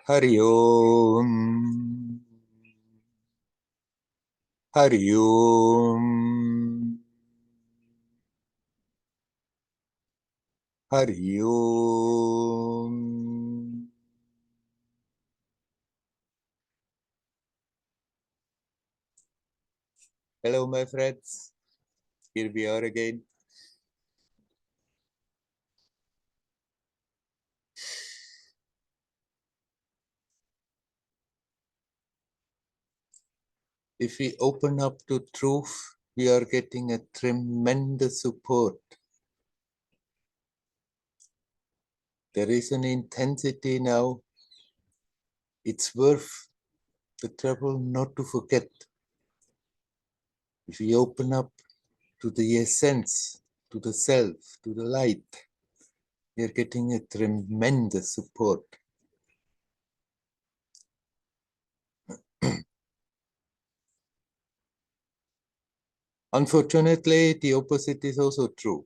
Hari Om. Hari Om. Hari Om. Hello, my friends. Here we are again. If we open up to truth, we are getting a tremendous support. There is an intensity now. It's worth the trouble not to forget. If we open up to the essence, to the self, to the light, we are getting a tremendous support. Unfortunately, the opposite is also true.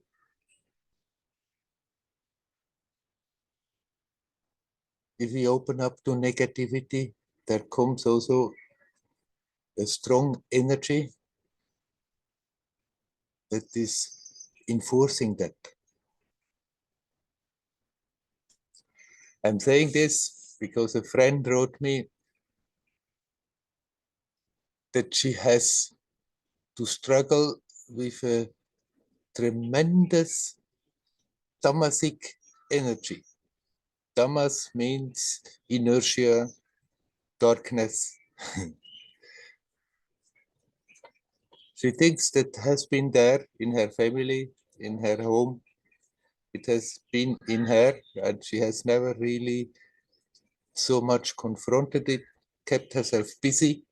If we open up to negativity, there comes also a strong energy that is enforcing that. I'm saying this because a friend wrote me that she has to struggle with a tremendous tamasic energy. Tamas means inertia, darkness. She thinks that has been there in her family, in her home. It has been in her, and she has never really so much confronted it, kept herself busy.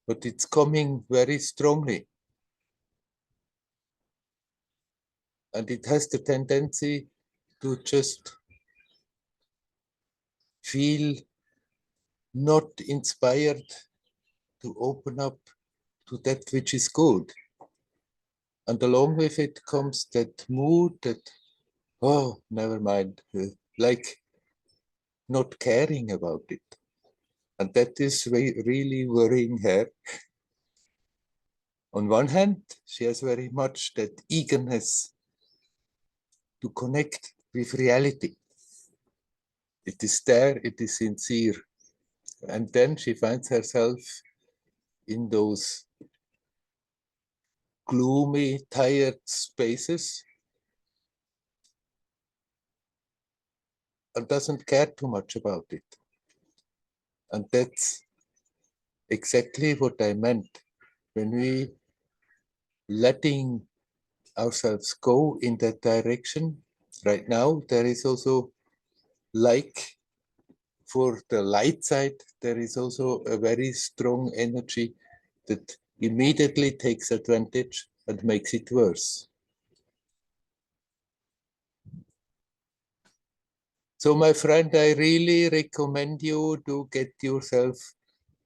But it's coming very strongly. And it has the tendency to just feel not inspired to open up to that which is good. And along with it comes that mood that, oh, never mind, like not caring about it. And that is really worrying her. On one hand, she has very much that eagerness to connect with reality. It is there, it is sincere. And then she finds herself in those gloomy, tired spaces and doesn't care too much about it. And that's exactly what I meant when we letting ourselves go in that direction. Right now, there is also, like for the light side, there is also a very strong energy that immediately takes advantage and makes it worse. So my friend, I really recommend you to get yourself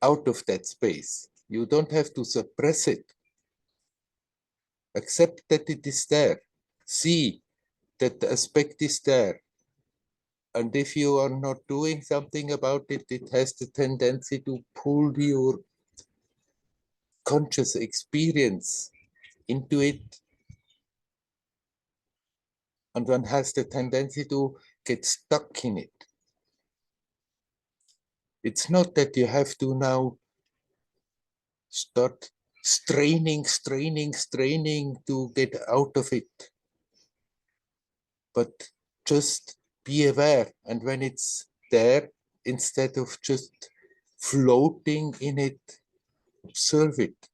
out of that space. You don't have to suppress it. Accept that it is there. See that the aspect is there. And if you are not doing something about it, it has the tendency to pull your conscious experience into it. And one has the tendency to get stuck in it. It's not that you have to now start straining to get out of it. But just be aware. And when it's there, instead of just floating in it, observe it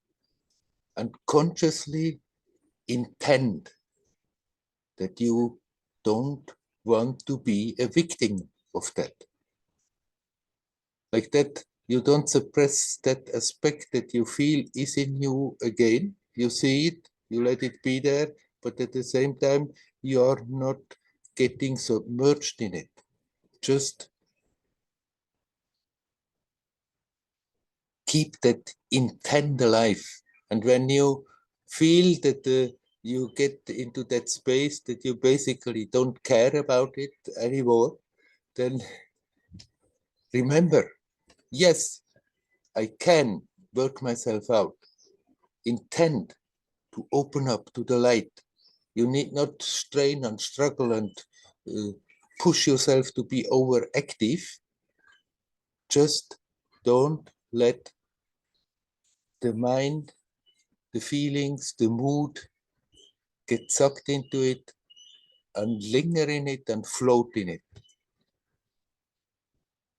and consciously intend that you don't want to be a victim of that. Like that, you don't suppress that aspect that you feel is in you again. You see it, you let it be there, but at the same time, you are not getting submerged in it. Just keep that intent alive. And when you feel that you get into that space that you basically don't care about it anymore, then remember, yes, I can work myself out. Intend to open up to the light. You need not strain and struggle and push yourself to be overactive. Just don't let the mind, the feelings, the mood get sucked into it and linger in it and float in it.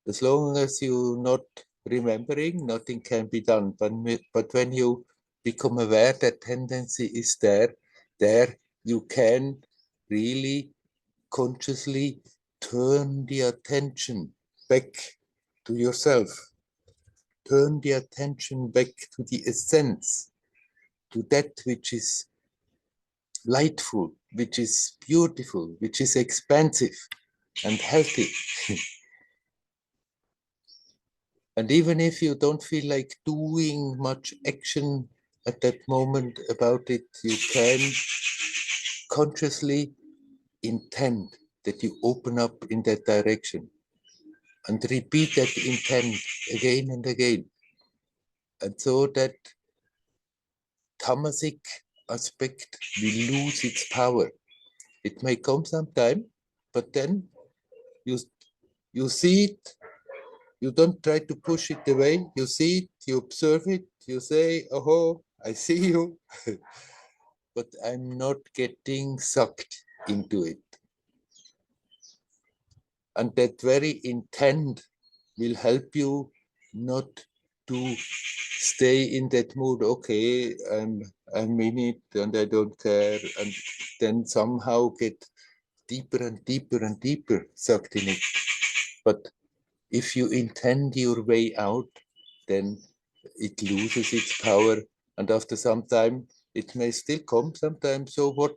As long as you're not remembering, nothing can be done. But when you become aware that tendency is there you can really consciously turn the attention back to yourself. Turn the attention back to the essence, to that which is lightful, which is beautiful, which is expansive and healthy. And even if you don't feel like doing much action at that moment about it, you can consciously intend that you open up in that direction and repeat that intent again and again. And so that tamasic aspect will lose its power. It may come sometime, but then you see it, you don't try to push it away, you see it, you observe it, you say, oh, I see you, but I'm not getting sucked into it. And that very intent will help you not to stay in that mood, okay, I'm in it and I don't care, and then somehow get deeper and deeper and deeper sucked in it. But if you intend your way out, then it loses its power, and after some time it may still come sometimes. So what?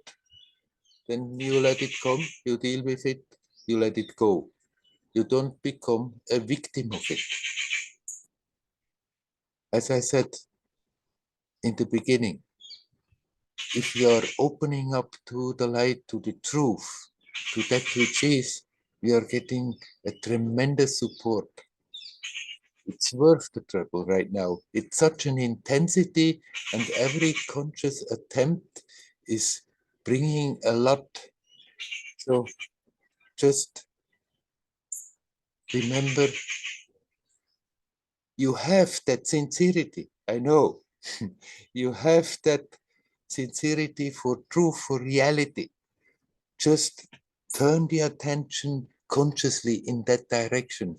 Then you let it come, you deal with it, you let it go. You don't become a victim of it. As I said in the beginning, if you are opening up to the light, to the truth, to that which is, we are getting a tremendous support. It's worth the trouble right now. It's such an intensity, and every conscious attempt is bringing a lot. So just remember, you have that sincerity. I know. You have that sincerity for truth, for reality. Just turn the attention consciously in that direction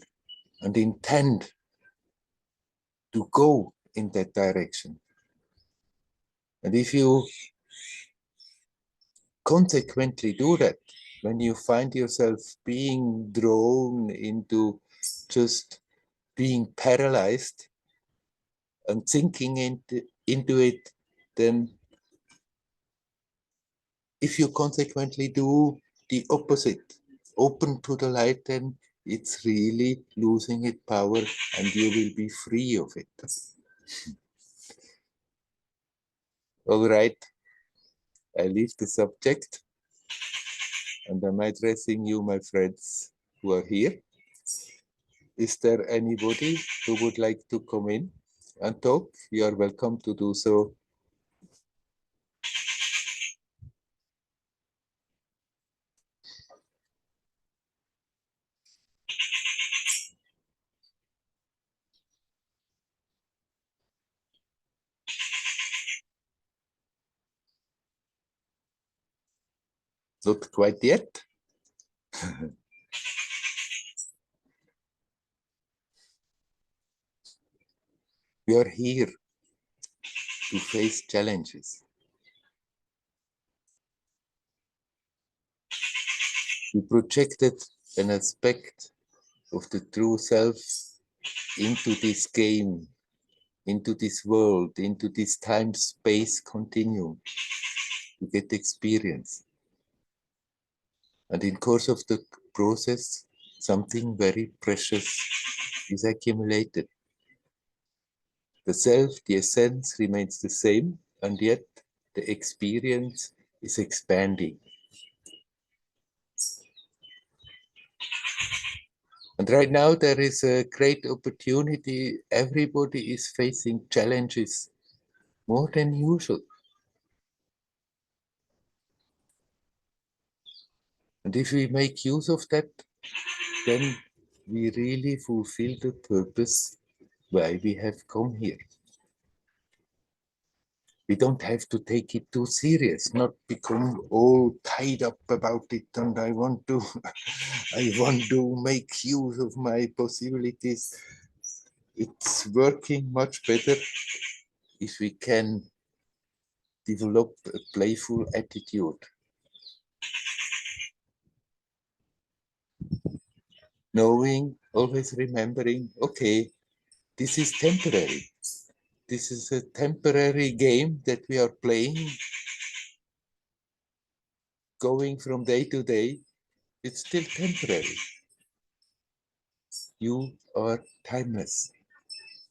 and intend to go in that direction. And if you consequently do that, when you find yourself being drawn into just being paralyzed and sinking into it, then if you consequently do the opposite, open to the light, then it's really losing its power and you will be free of it. All right, I leave the subject and I'm addressing you, my friends who are here. Is there anybody who would like to come in and talk? You are welcome to do so. Not quite yet. We are here to face challenges. We projected an aspect of the true self into this game, into this world, into this time-space continuum to get experience. And in course of the process, something very precious is accumulated. The self, the essence remains the same, and yet the experience is expanding. And right now there is a great opportunity. Everybody is facing challenges more than usual. And if we make use of that, then we really fulfill the purpose why we have come here. We don't have to take it too serious, not become all tied up about it. And I want to make use of my possibilities. It's working much better if we can develop a playful attitude. Knowing, always remembering, okay, this is temporary. This is a temporary game that we are playing, going from day to day. It's still temporary. You are timeless.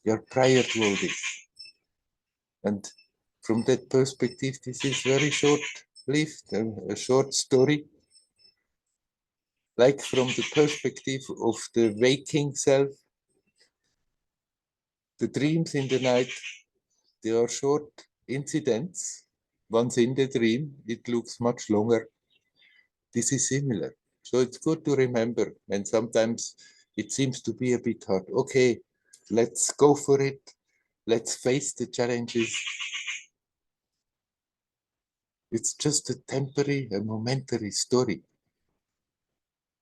You're prior to all this. And from that perspective, this is very short-lived, a short story. Like from the perspective of the waking self, the dreams in the night, they are short incidents. Once in the dream, it looks much longer. This is similar. So it's good to remember, and sometimes it seems to be a bit hard. Okay, let's go for it. Let's face the challenges. It's just a temporary, a momentary story.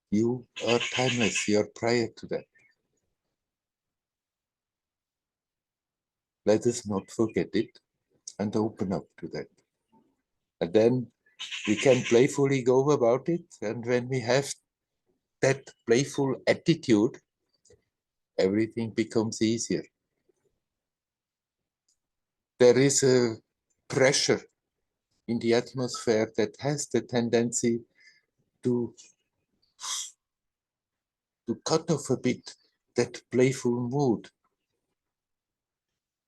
You are timeless. You are prior to that. Let us not forget it and open up to that. And then we can playfully go about it. And when we have that playful attitude, everything becomes easier. There is a pressure in the atmosphere that has the tendency to cut off a bit that playful mood.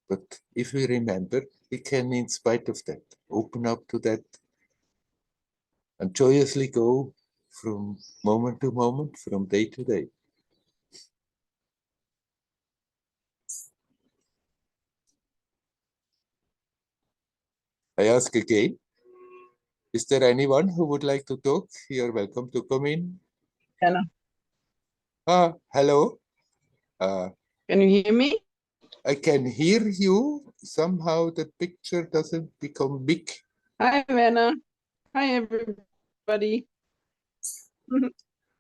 But if we remember, we can, in spite of that, open up to that and joyously go from moment to moment, from day to day. I ask again, is there anyone who would like to talk? You're welcome to come in. Werner. Hello. Can you hear me? I can hear you. Somehow the picture doesn't become big. Hi, Werner. Hi, everybody.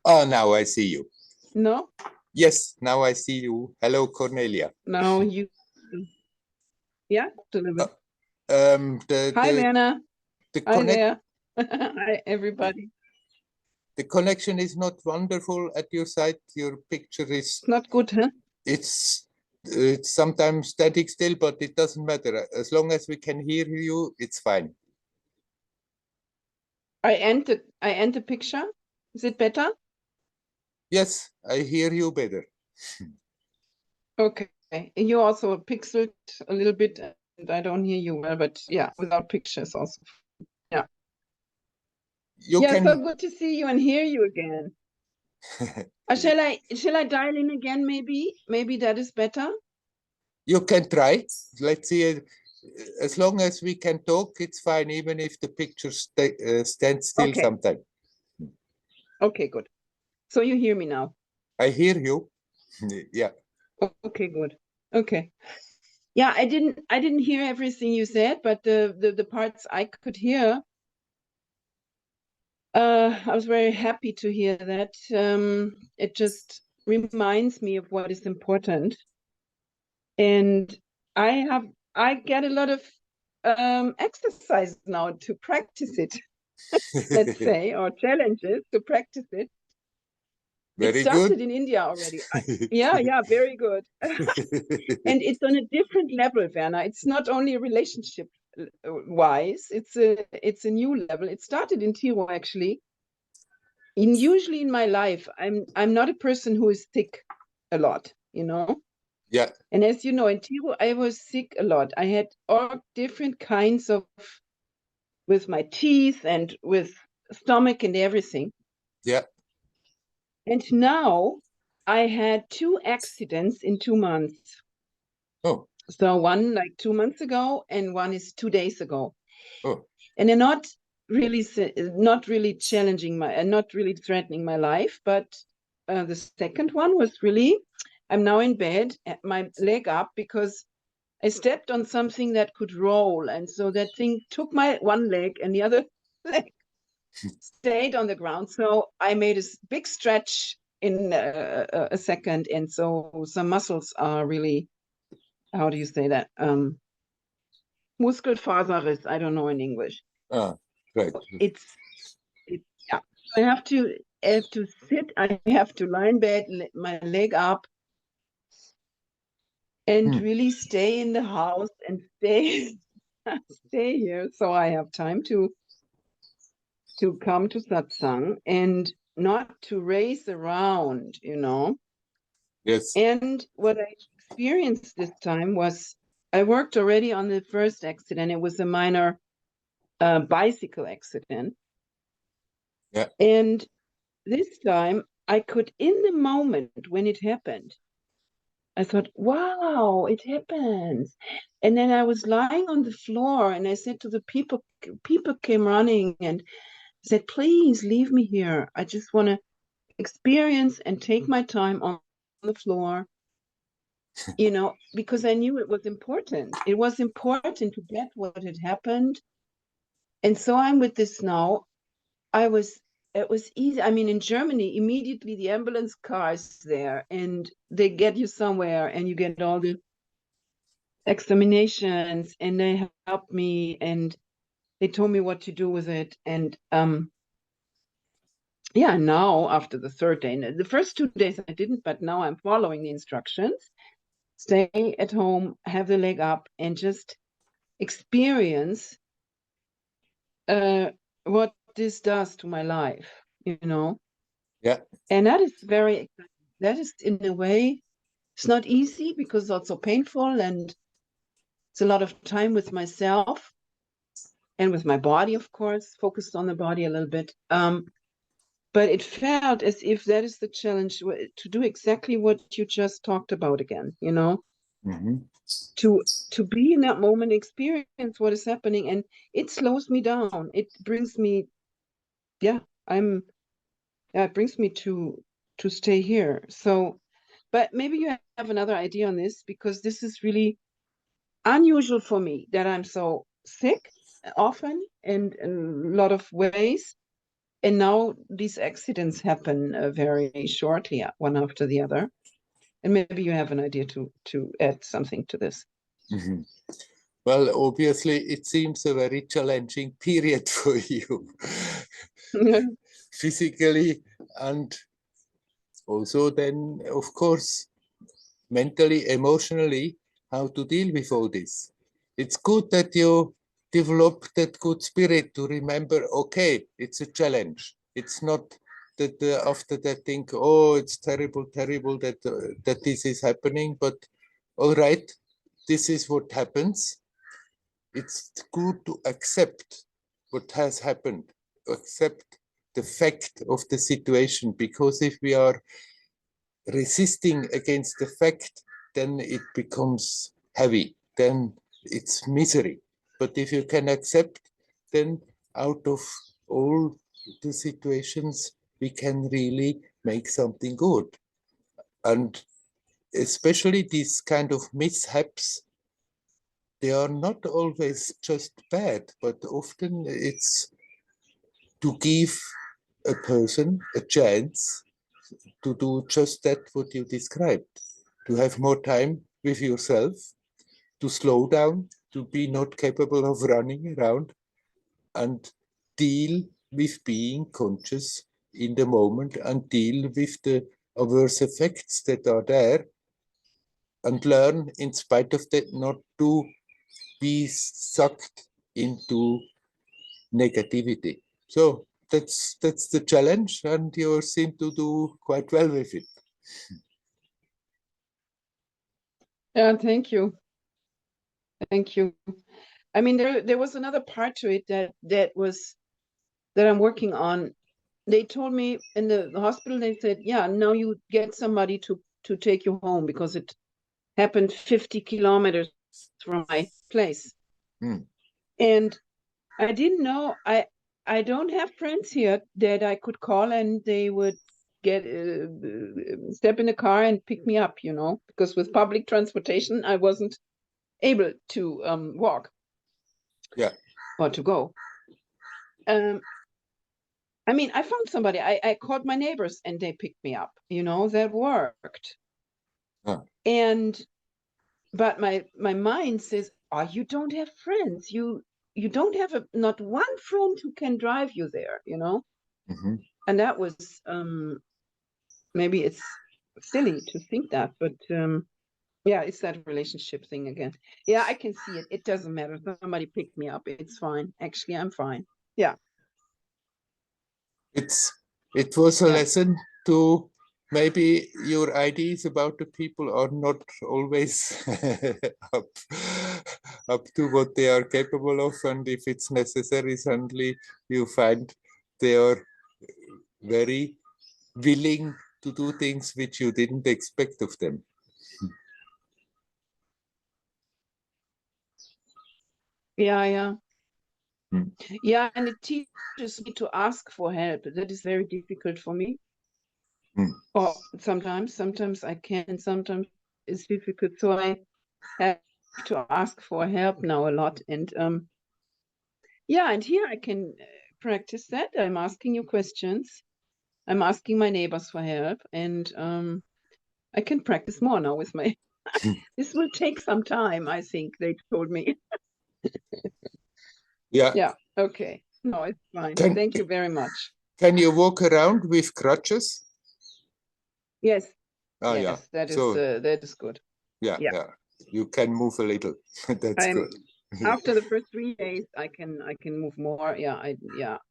Oh, now I see you. No? Yes, now I see you. Hello, Cornelia. No, you. Yeah, a little bit. Hi, Werner. Hi there. Hi, everybody. The connection is not wonderful at your side. Your picture is... It's not good, huh? It's sometimes static still, but it doesn't matter. As long as we can hear you, it's fine. I end the picture. Is it better? Yes, I hear you better. Okay. You also pixeled a little bit, and I don't hear you well, but yeah, without pictures also. Yeah. So good to see you and hear you again. Shall I dial in again? Maybe that is better. You can try. Let's see. As long as we can talk, it's fine, even if the picture stands still sometime. Okay, good. So you hear me now? I hear you. Yeah. Okay, good. Okay. Yeah, I didn't hear everything you said, but the parts I could hear, I was very happy to hear that. It just reminds me of what is important. And I get a lot of exercise now to practice it, let's say, or challenges to practice it. Very it started good. In India already. Yeah, very good. And it's on a different level, Werner. It's not only relationship wise, it's a new level. It started in Tiro, actually. Usually in my life, I'm not a person who is sick a lot, you know. Yeah. And as you know, in Tiro, I was sick a lot. I had all different kinds of, with my teeth and with stomach and everything. Yeah. And now I had 2 accidents in 2 months. Oh, So one like 2 months ago, and one is 2 days ago. oh, And they're not really challenging not really threatening my life, but the second one was really, I'm now in bed, my leg up, because I stepped on something that could roll, and so that thing took my one leg, and the other leg stayed on the ground. So I made a big stretch in a second, and so some muscles are really, how do you say that? Muskelfaserriss, I don't know in English. ah, right. It's yeah. I have to sit. I have to lie in bed, my leg up, and Hmm. really stay in the house and stay stay here, so I have time to come to satsang and not to race around, you know. Yes. And what I experienced this time was, I worked already on the first accident. It was a minor bicycle accident. Yeah. And this time I could, in the moment when it happened, I thought, wow, it happens. And then I was lying on the floor and I said to the people came running and said, please leave me here. I just want to experience and take my time on the floor, you know, because I knew it was important. It was important to get what had happened. And so I'm with this now. It was easy. I mean, in Germany, immediately the ambulance car is there and they get you somewhere and you get all the examinations and they helped me and they told me what to do with it. And yeah, now after the third day, the first 2 days I didn't, but now I'm following the instructions. Stay at home, have the leg up, and just experience what this does to my life, you know. Yeah. And that is very exciting. That is, in a way, it's not easy because it's also painful and it's a lot of time with myself and with my body, of course, focused on the body a little bit. But it felt as if that is the challenge, to do exactly what you just talked about again, you know, Mm-hmm. to be in that moment, experience what is happening, and it slows me down. It brings me, yeah, it brings me to stay here. So, but maybe you have another idea on this, because this is really unusual for me that I'm so sick often and in a lot of ways. And now these accidents happen very shortly, one after the other. And maybe you have an idea to add something to this. Mm-hmm. Well, obviously, it seems a very challenging period for you, physically, and also then, of course, mentally, emotionally, how to deal with all this. It's good that you develop that good spirit to remember, okay, it's a challenge. It's not that after that think, oh, it's terrible, terrible that this is happening, but all right, this is what happens. It's good to accept what has happened, accept the fact of the situation, because if we are resisting against the fact, then it becomes heavy, then it's misery. But if you can accept, then out of all the situations, we can really make something good. And especially these kind of mishaps, they are not always just bad, but often it's to give a person a chance to do just that what you described, to have more time with yourself, to slow down, to be not capable of running around, and deal with being conscious in the moment and deal with the adverse effects that are there, and learn in spite of that not to be sucked into negativity. So that's the challenge, and you seem to do quite well with it. Yeah, thank you. Thank you. I mean, there was another part to it that I'm working on they told me in the hospital, they said, yeah, now you get somebody to take you home because it happened 50 kilometers from my place. And I didn't know, I don't have friends here that I could call and they would get step in the car and pick me up, you know, because with public transportation, I wasn't able to walk. Yeah. Or to go. I mean, I found somebody. I called my neighbors and they picked me up. You know, that worked. And but my mind says, oh, you don't have friends. You don't have not one friend who can drive you there, you know? And that was maybe it's silly to think that, but yeah, it's that relationship thing again. Yeah, I can see it. It doesn't matter. Somebody picked me up. It's fine. Actually, I'm fine. Yeah. It was a lesson to maybe your ideas about the people are not always up to what they are capable of, and if it's necessary, suddenly you find they are very willing to do things which you didn't expect of them. Yeah. Yeah, and it teaches me to ask for help. That is very difficult for me. Or sometimes I can, sometimes it's difficult. So I have to ask for help now a lot. And yeah, and here I can practice that. I'm asking you questions. I'm asking my neighbors for help, and I can practice more now with my. This will take some time, I think they told me. Yeah. Okay. No, it's fine. Thank you very much. Can you walk around with crutches? Yes. Oh, yes, yeah. That is good. Yeah. You can move a little. That's good. After the first 3 days, I can move more.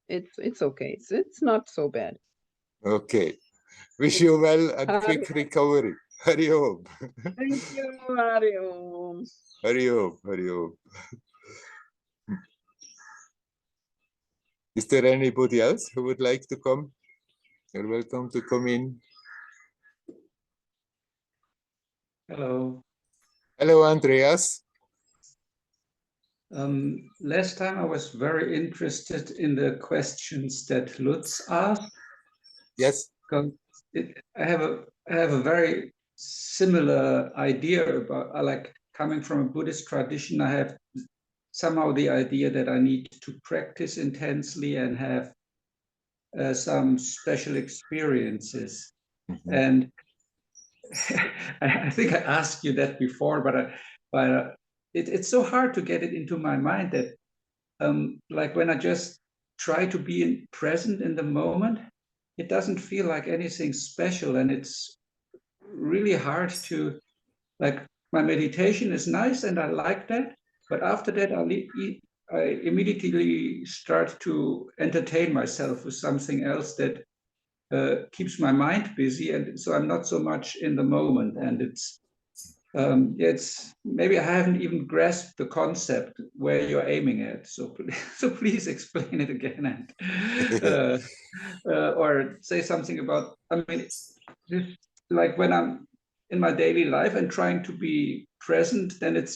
It's okay. It's not so bad. Okay. Wish you well and quick recovery. Hari Om. Thank you, Hari Om. Hari Om. Hari Om. Is there anybody else who would like to come? You're welcome to come in. Hello. Hello, Andreas. Last time I was very interested in the questions that Lutz asked. Yes. I have a very similar idea about, like, coming from a Buddhist tradition. I have somehow the idea that I need to practice intensely and have some special experiences. And I think I asked you that before, but it's so hard to get it into my mind that like when I just try to be present in the moment, it doesn't feel like anything special, and it's really hard to, like, my meditation is nice and I like that, but after that I immediately start to entertain myself with something else that keeps my mind busy, and so I'm not so much in the moment, and it's maybe I haven't even grasped the concept where you're aiming at. So please explain it again, and or say something about. I mean, like when I'm in my daily life and trying to be present, then it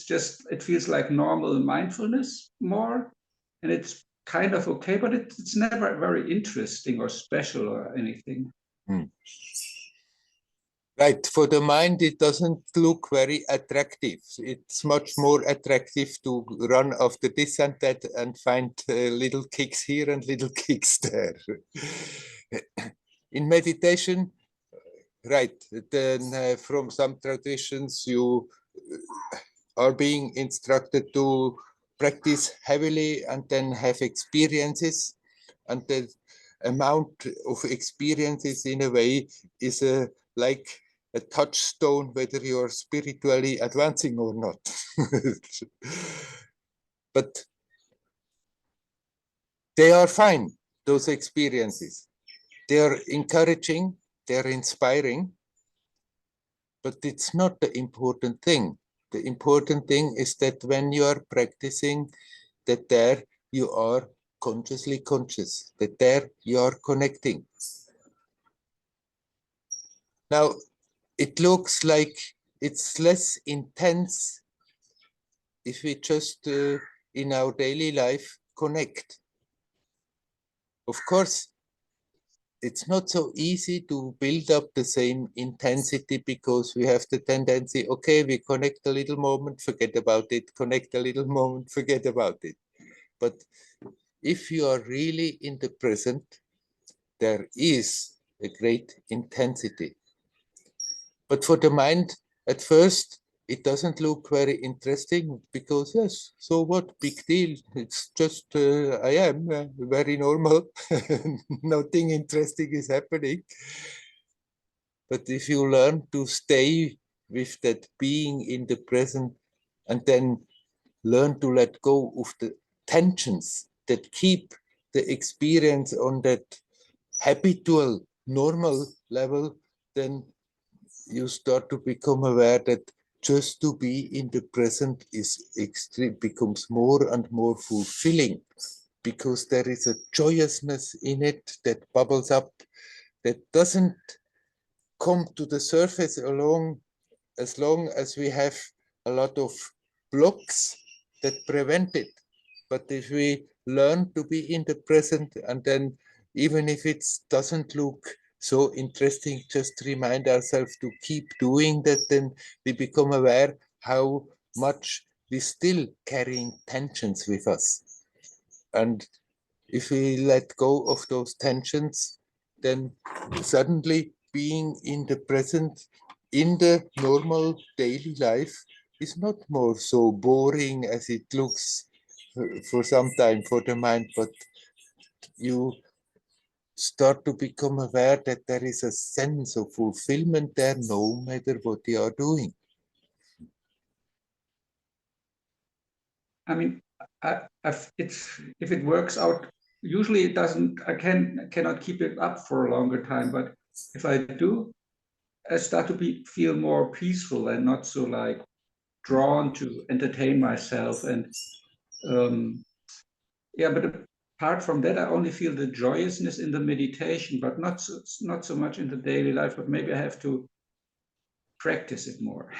feels like normal mindfulness more, and it's kind of okay, but it's never very interesting or special or anything. Right. For the mind, it doesn't look very attractive. It's much more attractive to run after this and that and find little kicks here and little kicks there. In meditation, right, then from some traditions, you are being instructed to practice heavily and then have experiences. And the amount of experiences, in a way, is like a touchstone whether you're spiritually advancing or not. But they are fine, those experiences. They are encouraging, they're inspiring, but it's not the important thing. The important thing is that when you are practicing, that there you are consciously conscious, that there you are connecting. Now, it looks like it's less intense if we just in our daily life connect. Of course, it's not so easy to build up the same intensity because we have the tendency, okay, we connect a little moment, forget about it, connect a little moment, forget about it. But if you are really in the present, there is a great intensity. But for the mind, at first, it doesn't look very interesting because, yes, so what, big deal. It's just, I am very normal. Nothing interesting is happening. But if you learn to stay with that being in the present and then learn to let go of the tensions that keep the experience on that habitual, normal level, then you start to become aware that just to be in the present is extreme, becomes more and more fulfilling because there is a joyousness in it that bubbles up that doesn't come to the surface along as long as we have a lot of blocks that prevent it. But if we learn to be in the present, and then even if it doesn't look so interesting, just remind ourselves to keep doing that, then we become aware how much we still carrying tensions with us. And if we let go of those tensions, then suddenly being in the present, in the normal daily life, is not more so boring as it looks for some time for the mind, but you start to become aware that there is a sense of fulfillment there no matter what you are doing. I mean, it's if it works out. Usually, it doesn't. I cannot keep it up for a longer time. But if I do, I start to feel more peaceful and not so like drawn to entertain myself. And yeah, but apart from that, I only feel the joyousness in the meditation, but not so much in the daily life. But maybe I have to practice it more.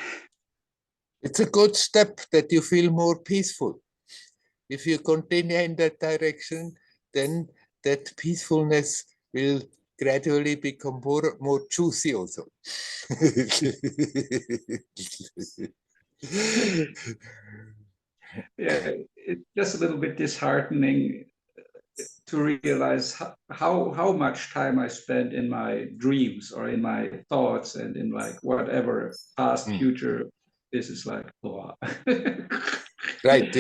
It's a good step that you feel more peaceful. If you continue in that direction, then that peacefulness will gradually become more juicy also. Yeah, it's just a little bit disheartening to realize how much time I spend in my dreams or in my thoughts and in like whatever past, future. This is like, oh. Right,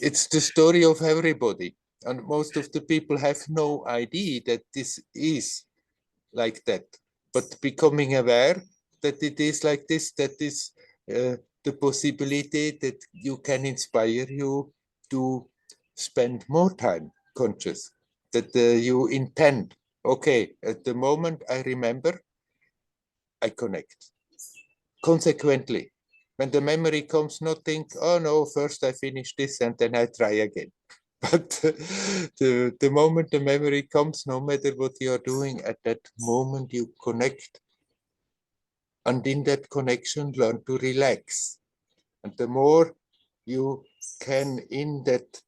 it's the story of everybody, and most of the people have no idea that this is like that. But becoming aware that it is like this, that is the possibility that you can inspire you to spend more time conscious, that you intend, okay, at the moment I remember, I connect. Consequently, when the memory comes, not think, oh no, first I finish this and then I try again. But the moment the memory comes, no matter what you are doing, at that moment you connect. And in that connection, learn to relax. And the more you can, in that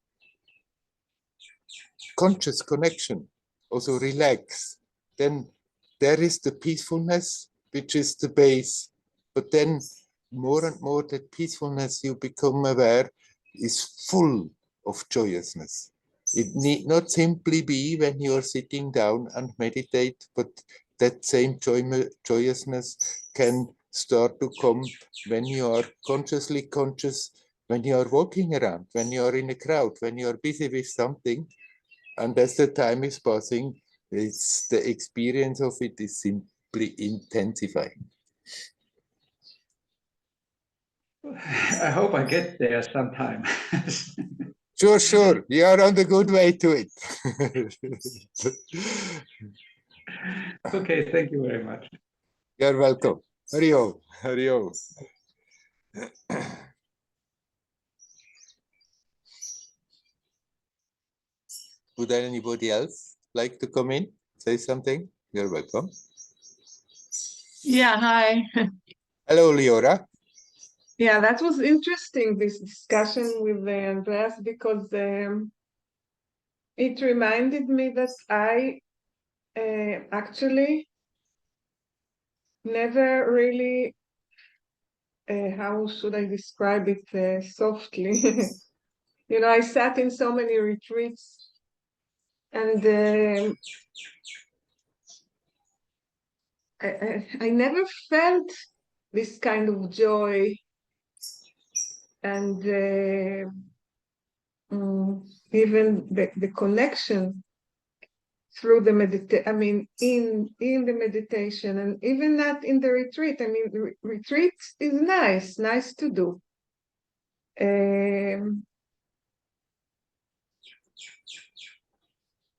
conscious connection, also relax, then there is the peacefulness, which is the base. But then more and more that peacefulness you become aware is full of joyousness. It need not simply be when you are sitting down and meditate, but that same joyousness can start to come when you are consciously conscious, when you are walking around, when you are in a crowd, when you are busy with something. And as the time is passing, it's the experience of it is simply intensifying. I hope I get there sometime. Sure. You are on the good way to it. Okay, thank you very much. You're welcome. Hari-Om. Hari-Om. Would anybody else like to come in, say something? You're welcome. Yeah, hi. Hello, Leora. Yeah, that was interesting, this discussion with Andreas, because it reminded me that I actually never really, how should I describe it softly? You know, I sat in so many retreats, and I never felt this kind of joy and even the connection through the meditation. I mean, in the meditation, and even not in the retreat. I mean, retreat is nice to do.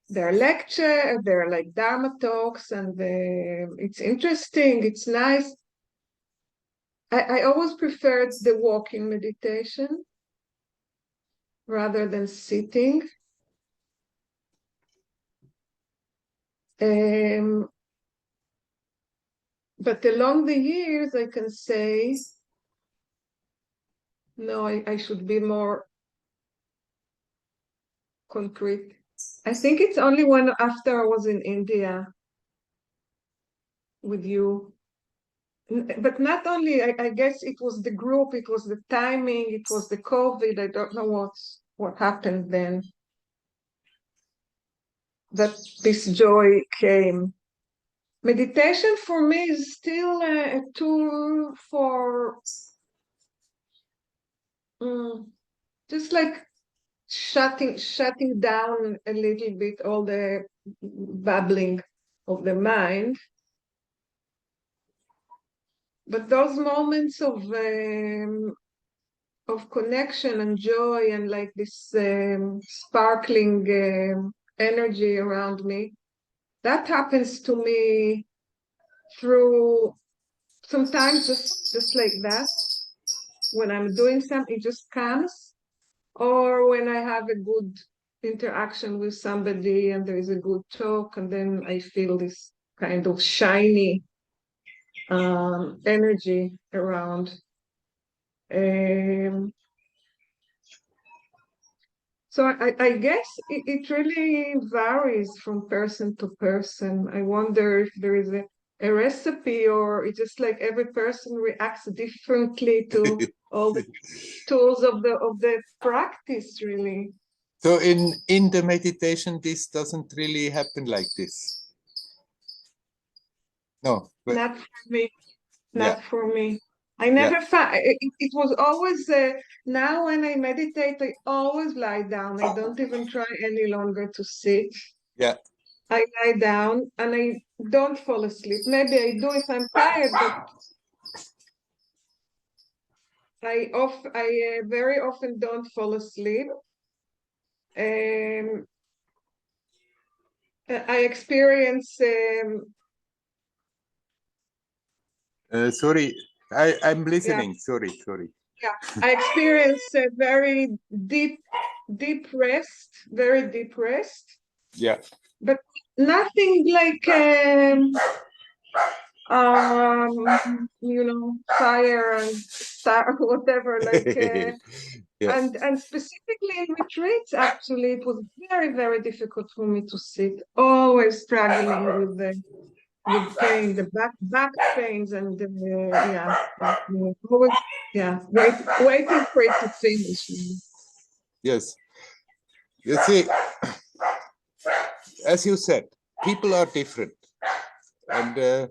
There are lectures, there are like Dharma talks, and it's interesting, it's nice. I always preferred the walking meditation rather than sitting. But along the years, I can say, no, I should be more concrete. I think it's only when after I was in India with you, but not only, I guess it was the group, it was the timing, it was the COVID. I don't know what happened then, that this joy came. Meditation for me is still a tool for just like shutting down a little bit all the babbling of the mind. But those moments of connection and joy and like this sparkling energy around me, that happens to me through sometimes just like that. When I'm doing something, it just comes. Or when I have a good interaction with somebody and there is a good talk, and then I feel this kind of shiny energy around. So I guess it really varies from person to person. I wonder if there is a recipe, or it's just like every person reacts differently to all the tools of the practice, really. So in the meditation, this doesn't really happen like this. No. Not for me. Not for me. I never found it was always now when I meditate, I always lie down. I don't even try any longer to sit. Yeah. I lie down and I don't fall asleep. Maybe I do if I'm tired, but I very often don't fall asleep. I experience sorry, I'm listening. Sorry. Yeah, I experience a very deep rest, very deep rest. Yeah. But nothing like you know, fire and star, whatever, like Yes. and specifically in retreats, actually it was very, very difficult for me to sit, always struggling with pain, the back pains, and always waiting for it to finish. Yes. You see, as you said, people are different, and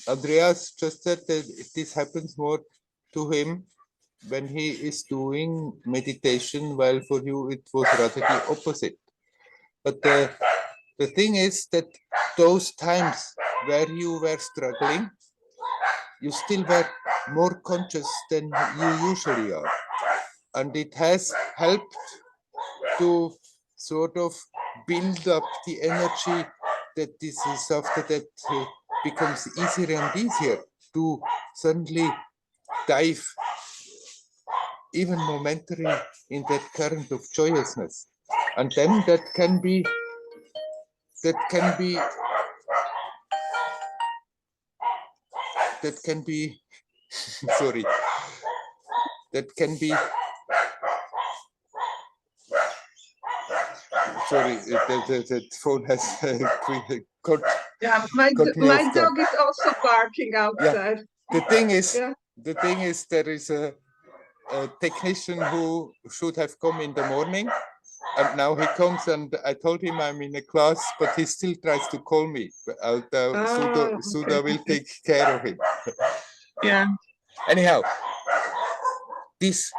Andreas just said that this happens more to him when he is doing meditation, while for you it was rather the opposite. But the thing is that those times where you were struggling, you still were more conscious than you usually are. And it has helped to sort of build up the energy that this is after that becomes easier and easier to suddenly dive even momentarily in that current of joyousness. And then that can be sorry, that can be sorry, the phone has got Yeah, my dog is also barking outside. Yeah. Yeah. The thing is, there is a technician who should have come in the morning, and now he comes, and I told him I'm in a class, but he still tries to call me. Sudha will take care of him. Yeah. Anyhow, this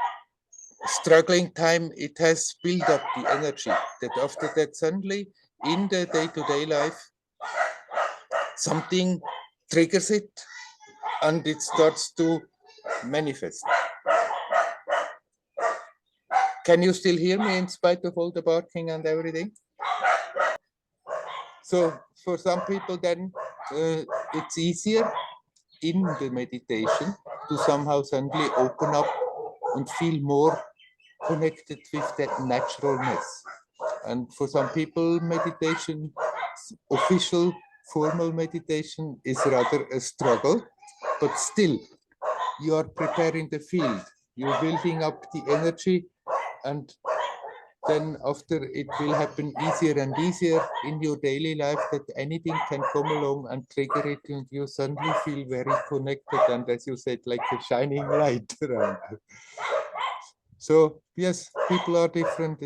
struggling time, it has built up the energy that after that suddenly in the day-to-day life, something triggers it and it starts to manifest. Can you still hear me in spite of all the barking and everything? So for some people then it's easier in the meditation to somehow suddenly open up and feel more connected with that naturalness. And for some people, meditation, official, formal meditation is rather a struggle, but still you are preparing the field, you're building up the energy, and then after it will happen easier and easier in your daily life that anything can come along and trigger it, and you suddenly feel very connected and, as you said, like a shining light around. So yes, people are different.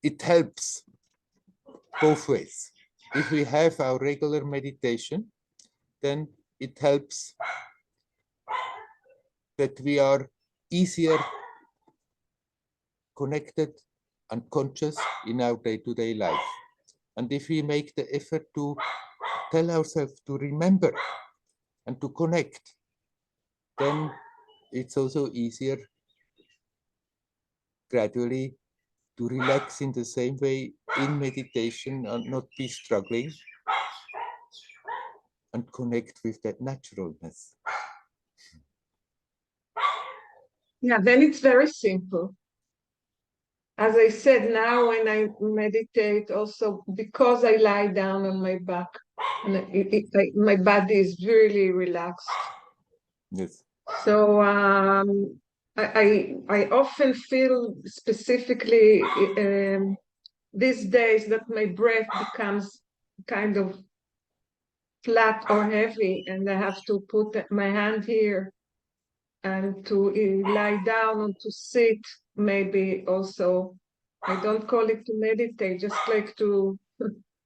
It helps both ways. If we have our regular meditation, then it helps that we are easier connected and conscious in our day-to-day life. And if we make the effort to tell ourselves to remember and to connect, then it's also easier gradually to relax in the same way in meditation and not be struggling and connect with that naturalness. Yeah, then it's very simple. As I said, now when I meditate, also because I lie down on my back, and my body is really relaxed. Yes. So I often feel specifically these days that my breath becomes kind of flat or heavy, and I have to put my hand here and to lie down and to sit, maybe also. I don't call it to meditate, just like to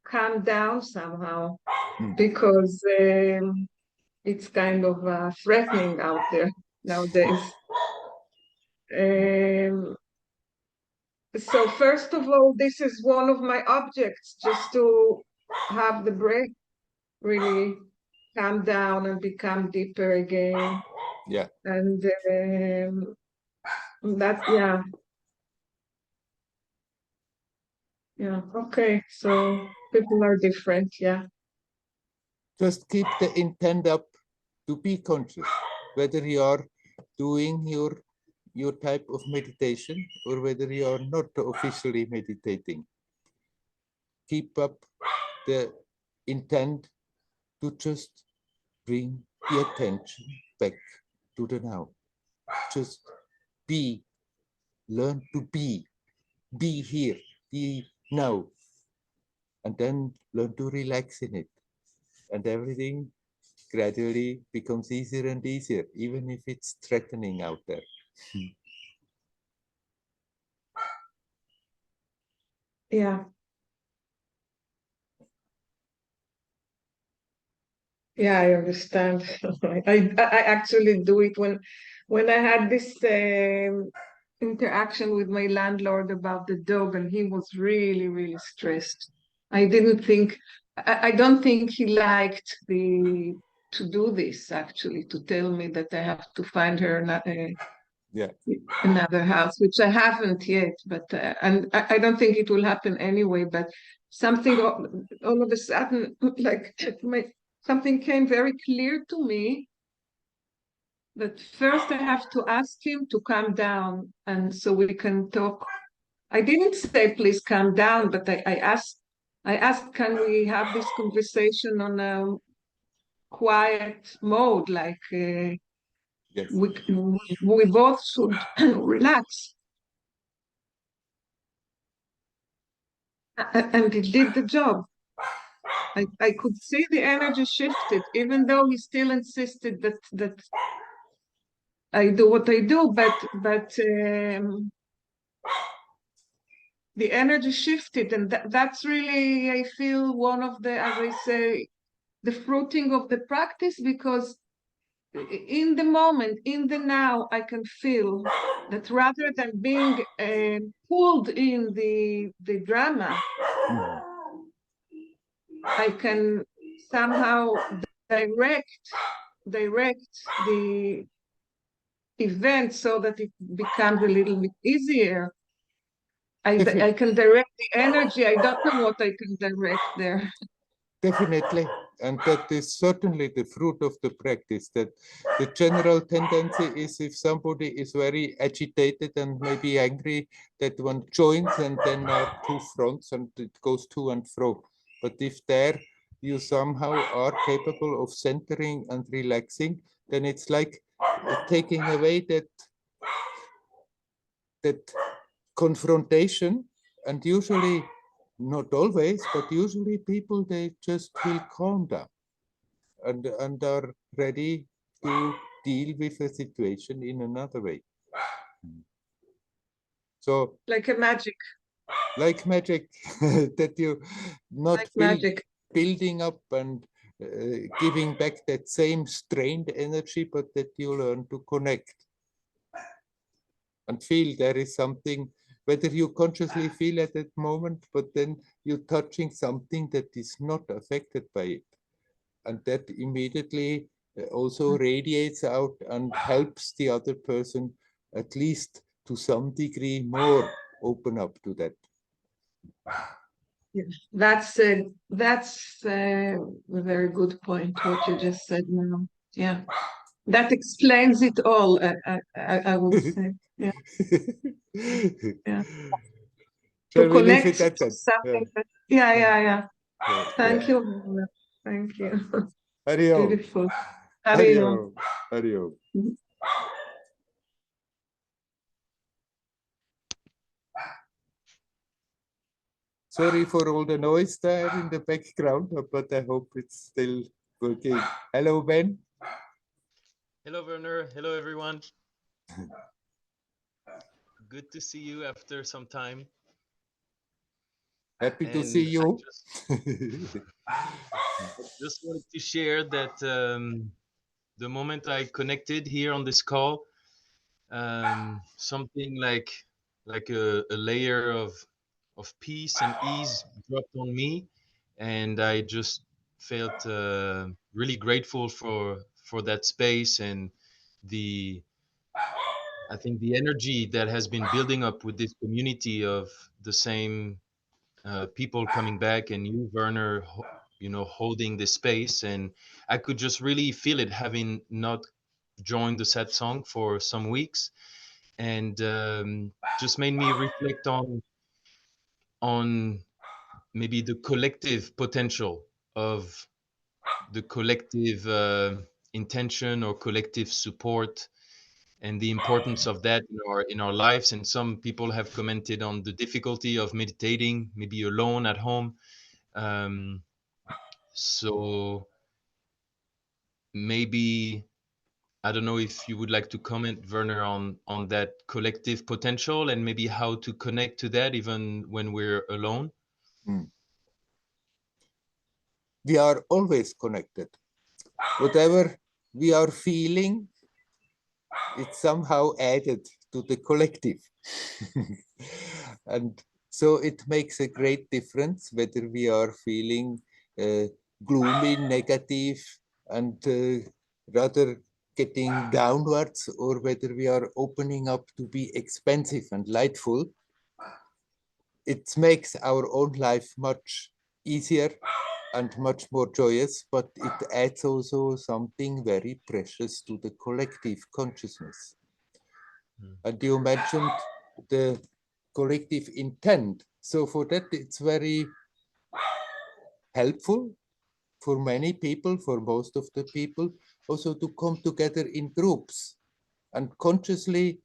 calm down somehow, because it's kind of threatening out there nowadays. So first of all, this is one of my objects, just to have the breath really calm down and become deeper again. Yeah. And that, yeah. Yeah, okay. So people are different, yeah. Just keep the intent up to be conscious, whether you are doing your type of meditation or whether you are not officially meditating. Keep up the intent to just bring the attention back to the now. Just be, learn to be here, be now, and then learn to relax in it. And everything gradually becomes easier and easier, even if it's threatening out there. Yeah. Yeah, I understand. I actually do it when I had this interaction with my landlord about the dog, and he was really, really stressed. I don't think he liked to do this, actually, to tell me that I have to find her another house, which I haven't yet, but and I don't think it will happen anyway, but something all of a sudden, like something came very clear to me, that first I have to ask him to calm down, and so we can talk I didn't say please calm down, but I asked, can we have this conversation on a quiet mode, like Yes. we both should relax. And it did the job. I could see the energy shifted, even though he still insisted that I do what I do, but the energy shifted, and that's really, I feel, one of the, as I say, the fruiting of the practice, because in the moment, in the now, I can feel that rather than being pulled in the drama, I can somehow direct the event so that it becomes a little bit easier. I can direct the energy. I don't know what I can direct there. Definitely. And that is certainly the fruit of the practice, that the general tendency is, if somebody is very agitated and maybe angry, that one joins and then are two fronts and it goes to and fro. But if there you somehow are capable of centering and relaxing, then it's like taking away that confrontation. And usually, not always, but usually people, they just feel calm down and are ready to deal with a situation in another way. So Like a magic. like magic, that you not Like magic. building up and giving back that same strained energy, but that you learn to connect and feel there is something, whether you consciously feel at that moment, but then you're touching something that is not affected by it. And that immediately also radiates out and helps the other person, at least to some degree, more open up to that. That's a very good point, what you just said now. Yeah, that explains it all. I would say. Yeah, yeah. To connect to something. Yeah. Thank you, Werner. Thank you. Hariom. Beautiful. Hariom. Hariom. Sorry for all the noise there in the background, but I hope it's still working. Hello, Ben. Hello, Werner. Hello, everyone. Good to see you after some time. Happy to see you. Just wanted to share that the moment I connected here on this call, something like a layer of peace and ease dropped on me, and I just felt really grateful for that space and I think the energy that has been building up with this community of the same people coming back, and you, Werner, holding this space, and I could just really feel it, having not joined the Satsang for some weeks, and just made me reflect on maybe the collective potential of the collective intention or collective support, and the importance of that in our lives. And some people have commented on the difficulty of meditating maybe alone at home. So maybe, I don't know if you would like to comment, Werner, on that collective potential and maybe how to connect to that even when we're alone. We are always connected. Whatever we are feeling, it's somehow added to the collective. And so it makes a great difference whether we are feeling gloomy, negative, and rather getting downwards, or whether we are opening up to be expansive and lightful. It makes our own life much easier and much more joyous, but it adds also something very precious to the collective consciousness. And you mentioned the collective intent. So for that, it's very helpful for many people, for most of the people, also to come together in groups and consciously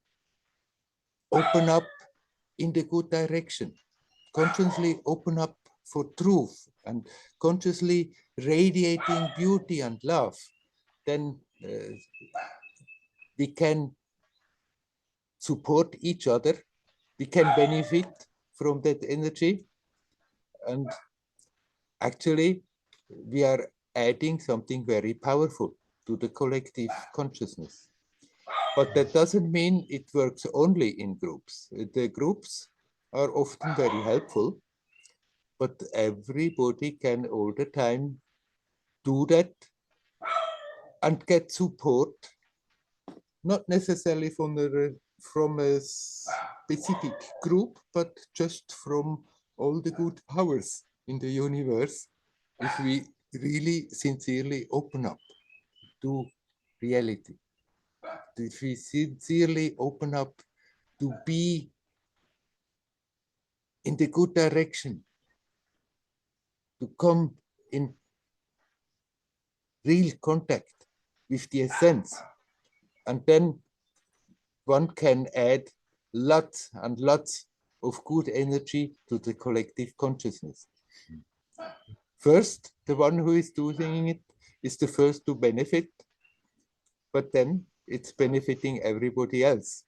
open up in the good direction, consciously open up for truth and consciously radiating beauty and love. Then we can support each other, we can benefit from that energy, and actually we are adding something very powerful to the collective consciousness. But that doesn't mean it works only in groups. The groups are often very helpful, but everybody can all the time do that and get support, not necessarily from a specific group, but just from all the good powers in the universe, if we really sincerely open up to reality, if we sincerely open up to be in the good direction, to come in real contact with the essence. And then one can add lots and lots of good energy to the collective consciousness. First, the one who is doing it is the first to benefit, but then it's benefiting everybody else.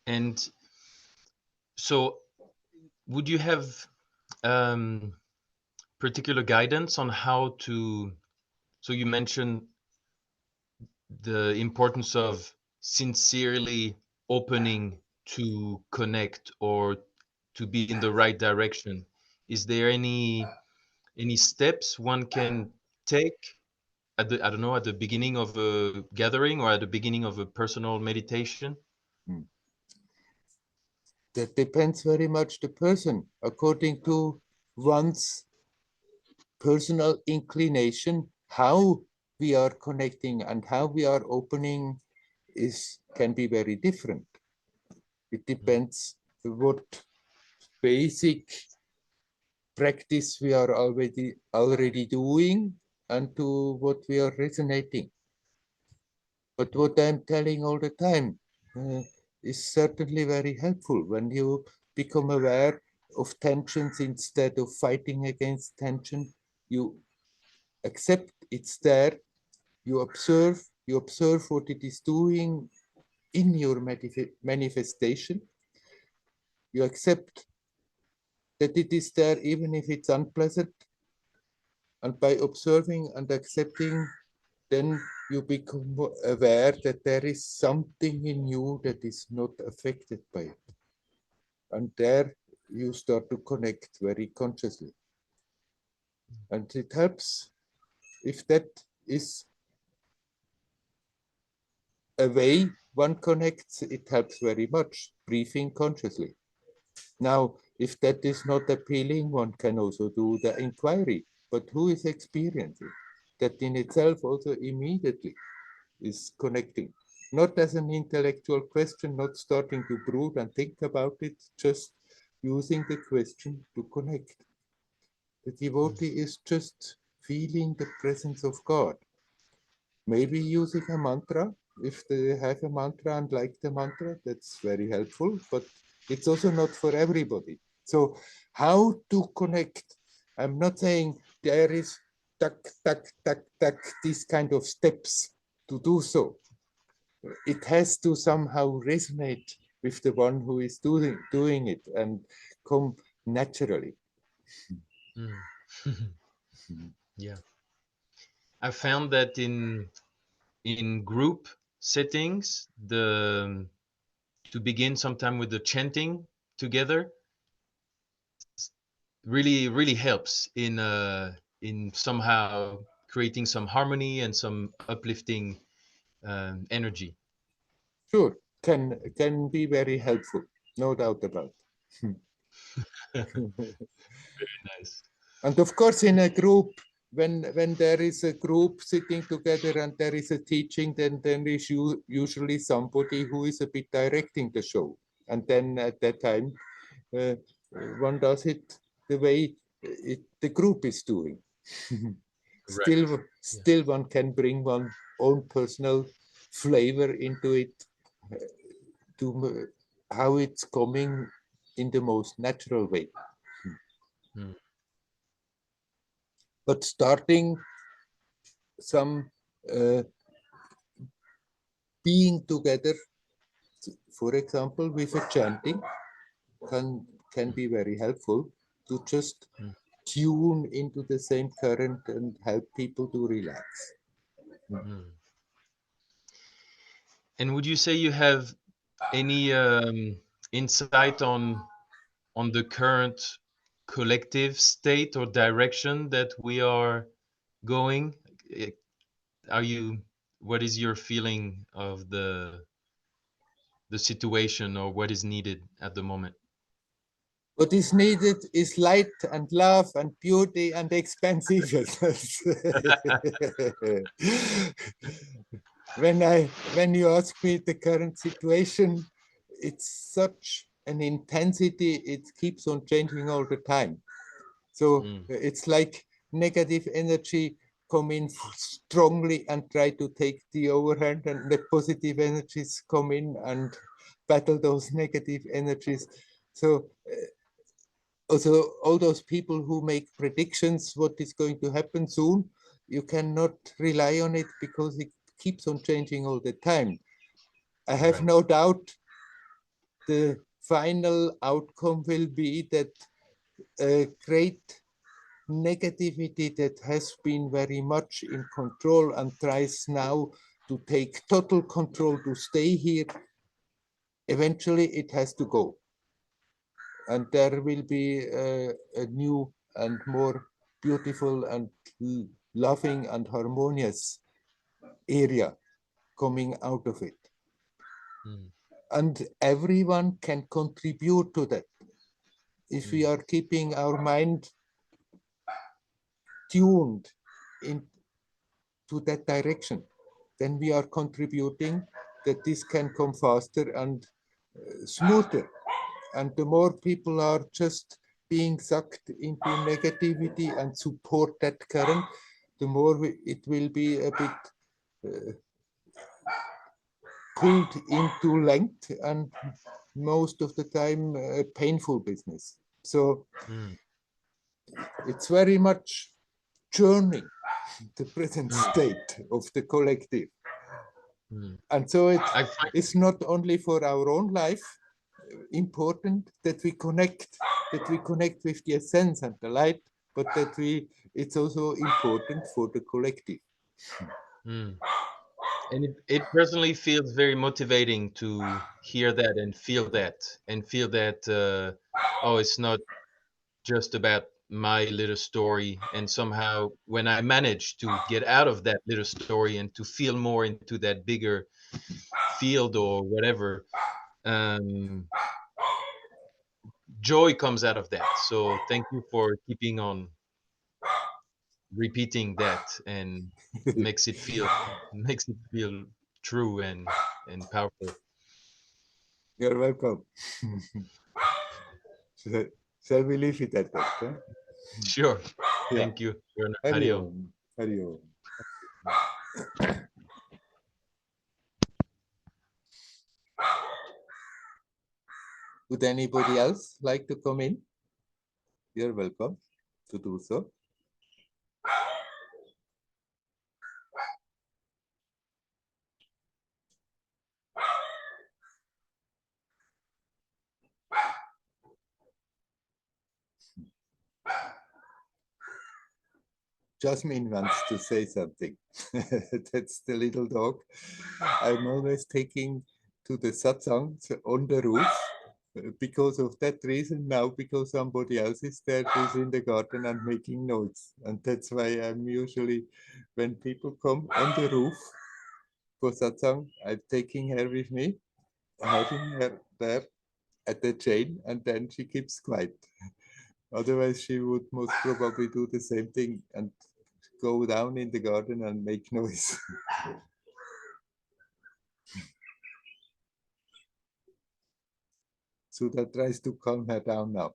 And so would you have particular guidance on how to, so you mentioned the importance of sincerely opening to connect or to be in the right direction. Is there any steps one can take at the, I don't know, at the beginning of a gathering or at the beginning of a personal meditation? That depends very much the person, according to one's personal inclination. How we are connecting and how we are opening can be very different. It depends what basic practice we are already doing and to what we are resonating. But what I'm telling all the time is certainly very helpful when you become aware of tensions instead of fighting against tension. You accept it's there, you observe what it is doing in your manifestation. You accept that it is there even if it's unpleasant. And by observing and accepting, then you become aware that there is something in you that is not affected by it. And there you start to connect very consciously. And it helps if that is a way one connects, it helps very much, breathing consciously. Now, if that is not appealing, one can also do the inquiry. But who is experiencing? That in itself also immediately is connecting. Not as an intellectual question, not starting to brood and think about it, just using the question to connect. The devotee is just feeling the presence of God. Maybe using a mantra, if they have a mantra and like the mantra, that's very helpful, but it's also not for everybody. So how to connect? I'm not saying there is tuck, tuck, tuck, tuck, these kind of steps to do so. It has to somehow resonate with the one who is doing it and come naturally. Yeah, I found that in group settings, to begin sometime with the chanting together really helps in somehow creating some harmony and some uplifting energy. Sure, can be very helpful, no doubt about it. Very nice. And of course, in a group, when there is a group sitting together and there is a teaching, then there is usually somebody who is a bit directing the show. And then at that time, one does it the way the group is doing. Still one can bring one's own personal flavor into it, to how it's coming in the most natural way. But starting some being together, for example, with a chanting, can be very helpful to just tune into the same current and help people to relax. And would you say you have any insight on the current collective state or direction that we are going? What is your feeling of the situation, or what is needed at the moment? What is needed is light and love and beauty and expansiveness. When you ask me the current situation, it's such an intensity, it keeps on changing all the time. So it's like negative energy come in strongly and try to take the overhand, and the positive energies come in and battle those negative energies. So also all those people who make predictions what is going to happen soon, you cannot rely on it because it keeps on changing all the time. I have no doubt the final outcome will be that a great negativity that has been very much in control and tries now to take total control to stay here, eventually it has to go. And there will be a new and more beautiful and loving and harmonious area coming out of it. And everyone can contribute to that. If we are keeping our mind tuned into that direction, then we are contributing that this can come faster and smoother. And the more people are just being sucked into negativity and support that current, the more it will be a bit pulled into length, and most of the time a painful business. So it's very much churning the present state of the collective. And so it's not only for our own life important that we connect with the essence and the light, but that it's also important for the collective. And it personally feels very motivating to hear that and feel that oh, it's not just about my little story. And somehow when I manage to get out of that little story and to feel more into that bigger field or whatever, joy comes out of that. So thank you for keeping on repeating that, and makes it feel true and powerful. You're welcome. Shall we leave it at that? Huh? Sure. Yeah. Thank you, Werner. Hari Hari Om. Om. Hari Om. Would anybody else like to come in? You're welcome to do so. Jasmine wants to say something. That's the little dog I'm always taking to the satsang on the roof. Because of that reason now, because somebody else is there who's in the garden and making noise. And that's why I'm usually, when people come on the roof for satsang, I'm taking her with me, having her there at the chain, and then she keeps quiet. Otherwise, she would most probably do the same thing and go down in the garden and make noise. So that tries to calm her down now.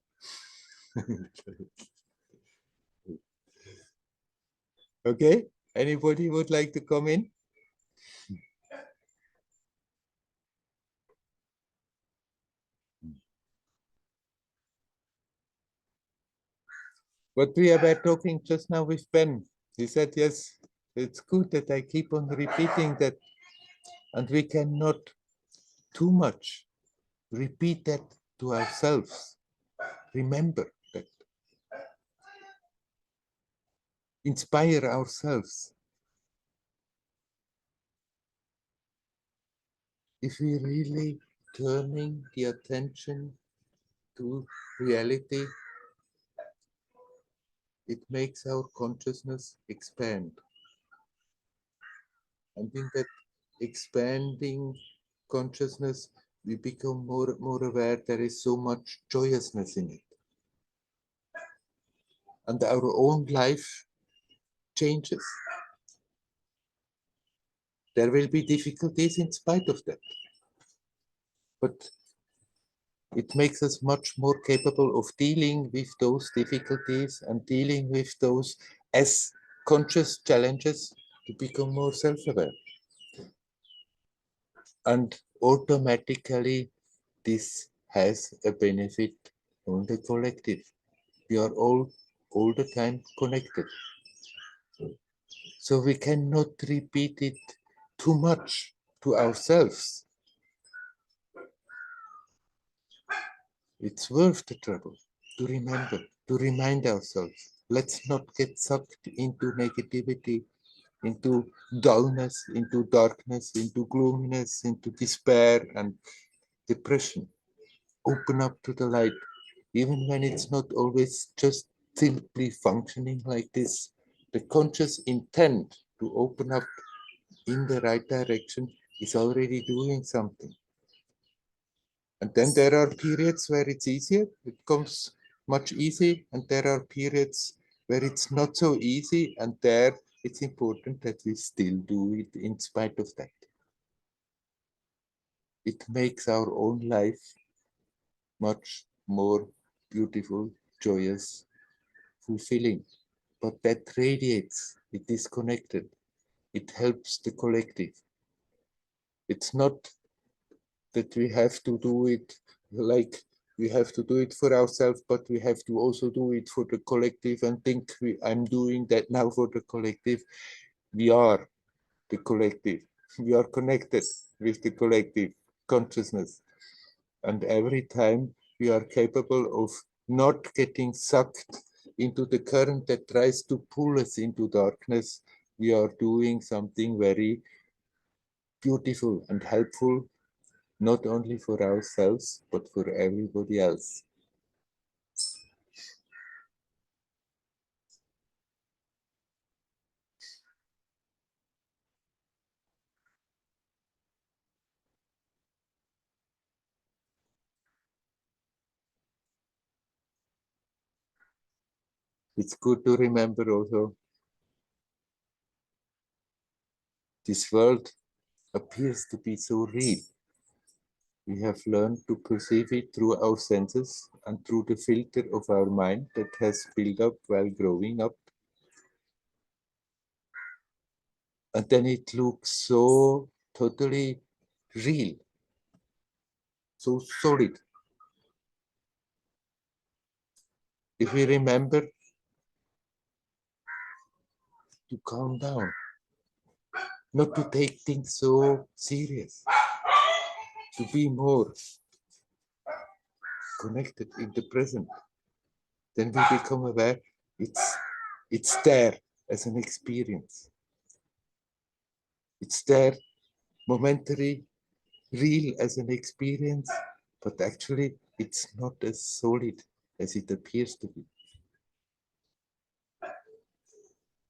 Okay, anybody would like to come in? What we were talking just now with Ben, he said, yes, it's good that I keep on repeating that, and we cannot too much repeat that to ourselves. Remember that. Inspire ourselves. If we really turning the attention to reality, it makes our consciousness expand. And in that expanding consciousness, we become more aware there is so much joyousness in it. And our own life changes. There will be difficulties in spite of that. But it makes us much more capable of dealing with those difficulties and dealing with those as conscious challenges to become more self-aware. And automatically, this has a benefit on the collective. We are all the time connected. So we cannot repeat it too much to ourselves. It's worth the trouble to remember, to remind ourselves. Let's not get sucked into negativity, into dullness, into darkness, into gloominess, into despair and depression. Open up to the light, even when it's not always just simply functioning like this. The conscious intent to open up in the right direction is already doing something. And then there are periods where it's easier, it comes much easy, and there are periods where it's not so easy, and there it's important that we still do it in spite of that. It makes our own life much more beautiful, joyous, fulfilling. But that radiates, it is connected, it helps the collective. It's not that we have to do it like we have to do it for ourselves, but we have to also do it for the collective and think I'm doing that now for the collective. We are the collective. We are connected with the collective consciousness. And every time we are capable of not getting sucked into the current that tries to pull us into darkness, we are doing something very beautiful and helpful, not only for ourselves, but for everybody else. It's good to remember also, this world appears to be so real. We have learned to perceive it through our senses and through the filter of our mind that has built up while growing up. And then it looks so totally real, so solid. If we remember to calm down, not to take things so serious, to be more connected in the present, then we become aware it's there as an experience. It's there momentary, real as an experience, but actually it's not as solid as it appears to be.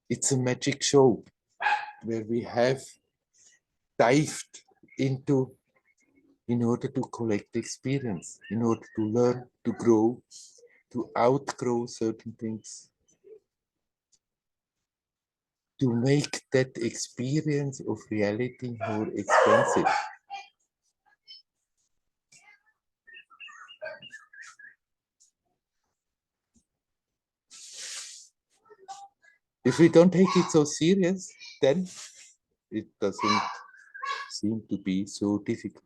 It's a magic show where we have dived into in order to collect experience, in order to learn, to grow, to outgrow certain things. to make that experience of reality more expensive. If we don't take it so serious, then it doesn't seem to be so difficult.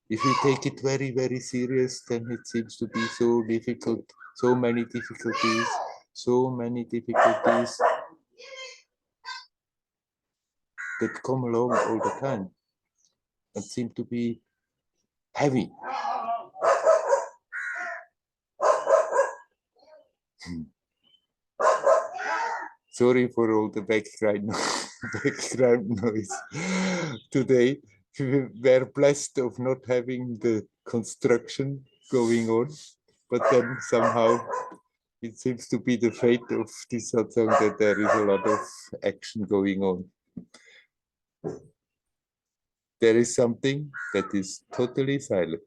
If we take it very, very serious, then it seems to be so difficult, so many difficulties that come along all the time and seem to be heavy. Sorry for all the background noise. Today, we were blessed of not having the construction going on, but then somehow it seems to be the fate of this satsang that there is a lot of action going on. There is something that is totally silent.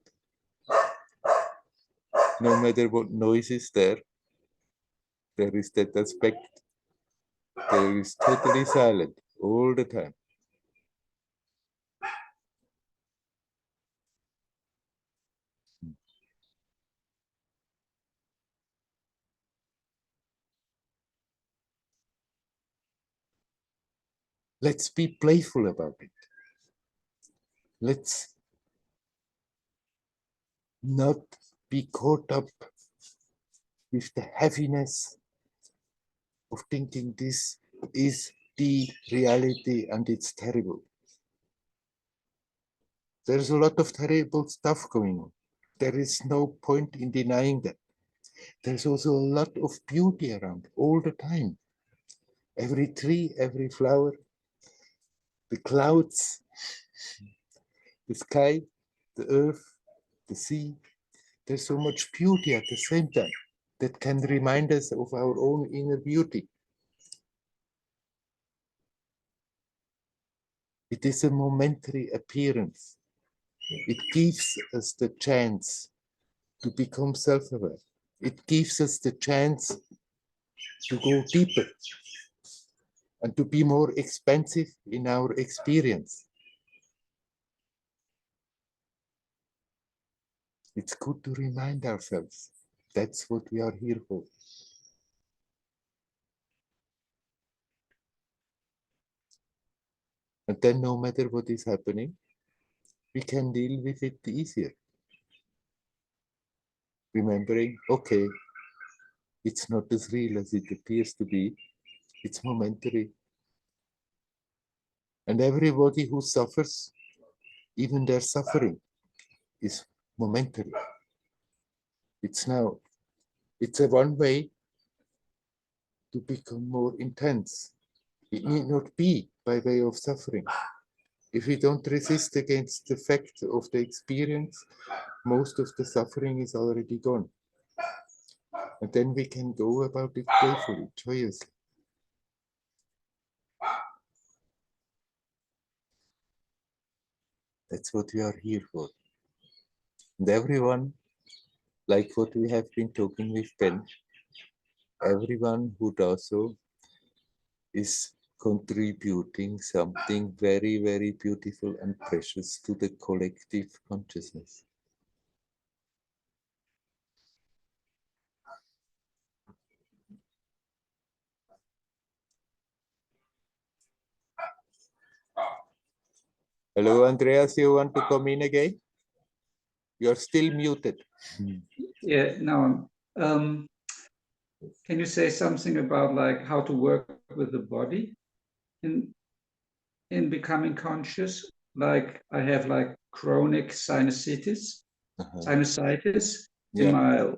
No matter what noise is there is that aspect. There is totally silent all the time. Let's be playful about it. Let's not be caught up with the heaviness of thinking this is the reality and it's terrible. There's a lot of terrible stuff going on. There is no point in denying that. There's also a lot of beauty around all the time. Every tree, every flower, the clouds, the sky, the earth, the sea. There's so much beauty at the same time that can remind us of our own inner beauty. It is a momentary appearance. It gives us the chance to become self-aware. It gives us the chance to go deeper and to be more expansive in our experience. It's good to remind ourselves that's what we are here for. And then no matter what is happening, we can deal with it easier. Remembering, okay, it's not as real as it appears to be. It's momentary. And everybody who suffers, even their suffering, is momentary. It's now, it's a one way to become more intense. It need not be by way of suffering. If we don't resist against the fact of the experience, most of the suffering is already gone. And then we can go about it playfully, joyously. That's what we are here for. And everyone, like what we have been talking with Ben, everyone who does so is contributing something very, very beautiful and precious to the collective consciousness. Hello, Andreas, you want to come in again? You're still muted. Yeah, no. Can you say something about like how to work with the body in becoming conscious? Like I have like chronic sinusitis in my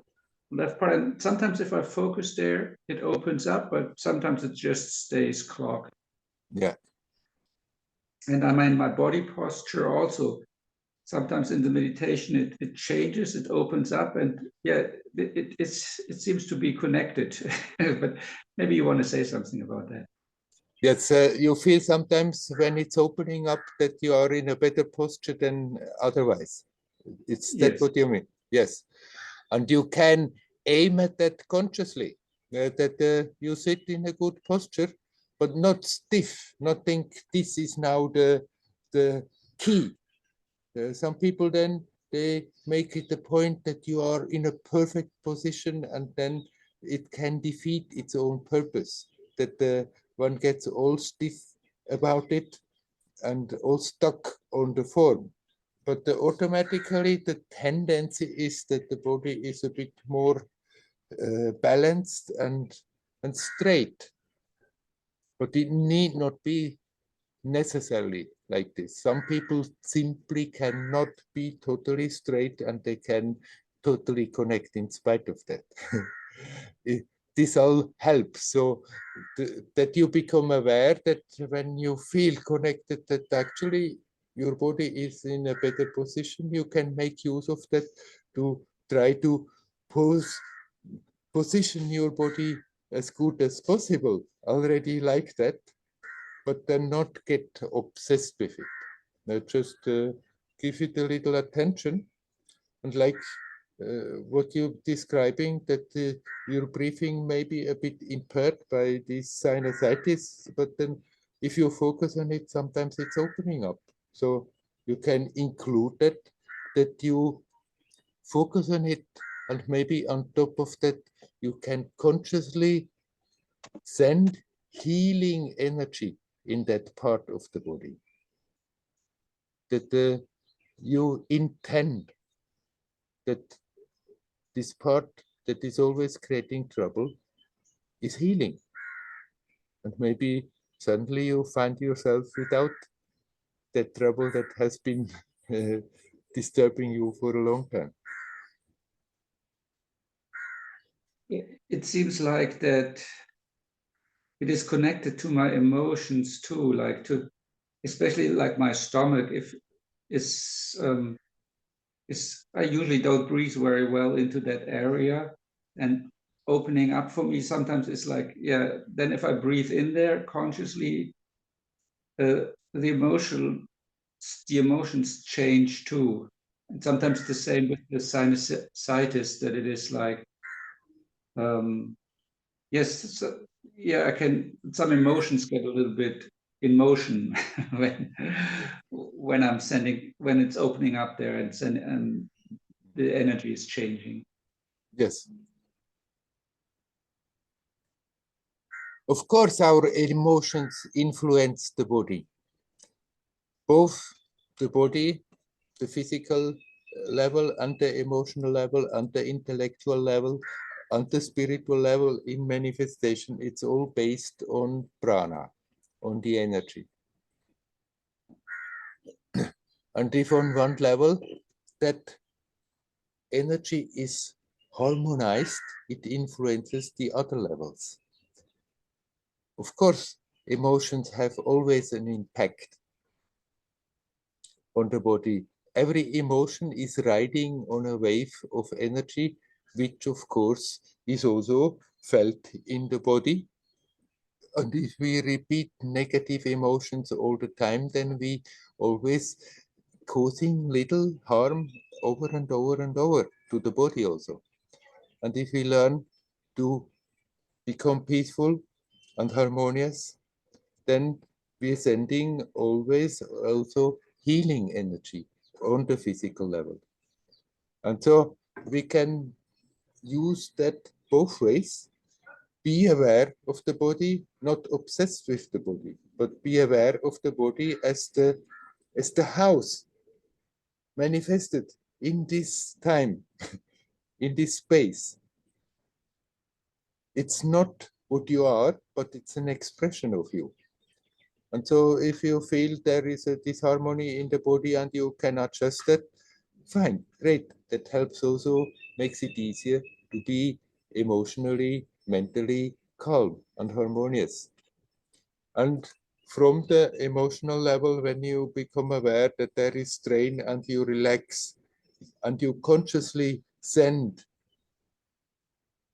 left part. And sometimes if I focus there, it opens up, but sometimes it just stays clogged. Yeah. And I mean, my body posture also, sometimes in the meditation, it changes, it opens up, and yeah, it seems to be connected. But maybe you want to say something about that. Yes, you feel sometimes when it's opening up that you are in a better posture than otherwise. It's that Yes. what you mean? Yes. And you can aim at that consciously, that you sit in a good posture but not stiff, not think this is now the key. Some people then, they make it a point that you are in a perfect position and then it can defeat its own purpose, that one gets all stiff about it and all stuck on the form. But automatically the tendency is that the body is a bit more balanced and straight. But it need not be necessarily like this. Some people simply cannot be totally straight and they can totally connect in spite of that. This all helps. So that you become aware that when you feel connected, that actually your body is in a better position, you can make use of that to try to position your body as good as possible. Already like that, but then not get obsessed with it. Now just give it a little attention, and like what you're describing, that your breathing may be a bit impaired by this sinusitis, but then if you focus on it, sometimes it's opening up. So you can include that you focus on it, and maybe on top of that, you can consciously send healing energy in that part of the body. That you intend that this part that is always creating trouble is healing. And maybe suddenly you find yourself without that trouble that has been disturbing you for a long time. It seems like that it is connected to my emotions too, like to, especially like my stomach, if it's, I usually don't breathe very well into that area, and opening up for me sometimes is like, yeah, then if I breathe in there consciously, the emotions change too. And sometimes the same with the sinusitis, that it is like, yes, so, yeah, some emotions get a little bit in motion when it's opening up there and the energy is changing. Yes. Of course, our emotions influence the body. Both the body, the physical level, and the emotional level, and the intellectual level, and the spiritual level in manifestation. It's all based on prana, on the energy. And if on one level that energy is harmonized, it influences the other levels. Of course, emotions have always an impact on the body. Every emotion is riding on a wave of energy, which of course is also felt in the body. And if we repeat negative emotions all the time, then we always causing little harm over and over and over to the body also. And if we learn to become peaceful and harmonious, then we are sending always also healing energy on the physical level. And so we can use that both ways. Be aware of the body, not obsessed with the body, but be aware of the body as the house manifested in this time, in this space. It's not what you are, but it's an expression of you. And so if you feel there is a disharmony in the body and you can adjust that, fine, great. That helps also, makes it easier to be emotionally, mentally calm and harmonious. And from the emotional level, when you become aware that there is strain and you relax and you consciously send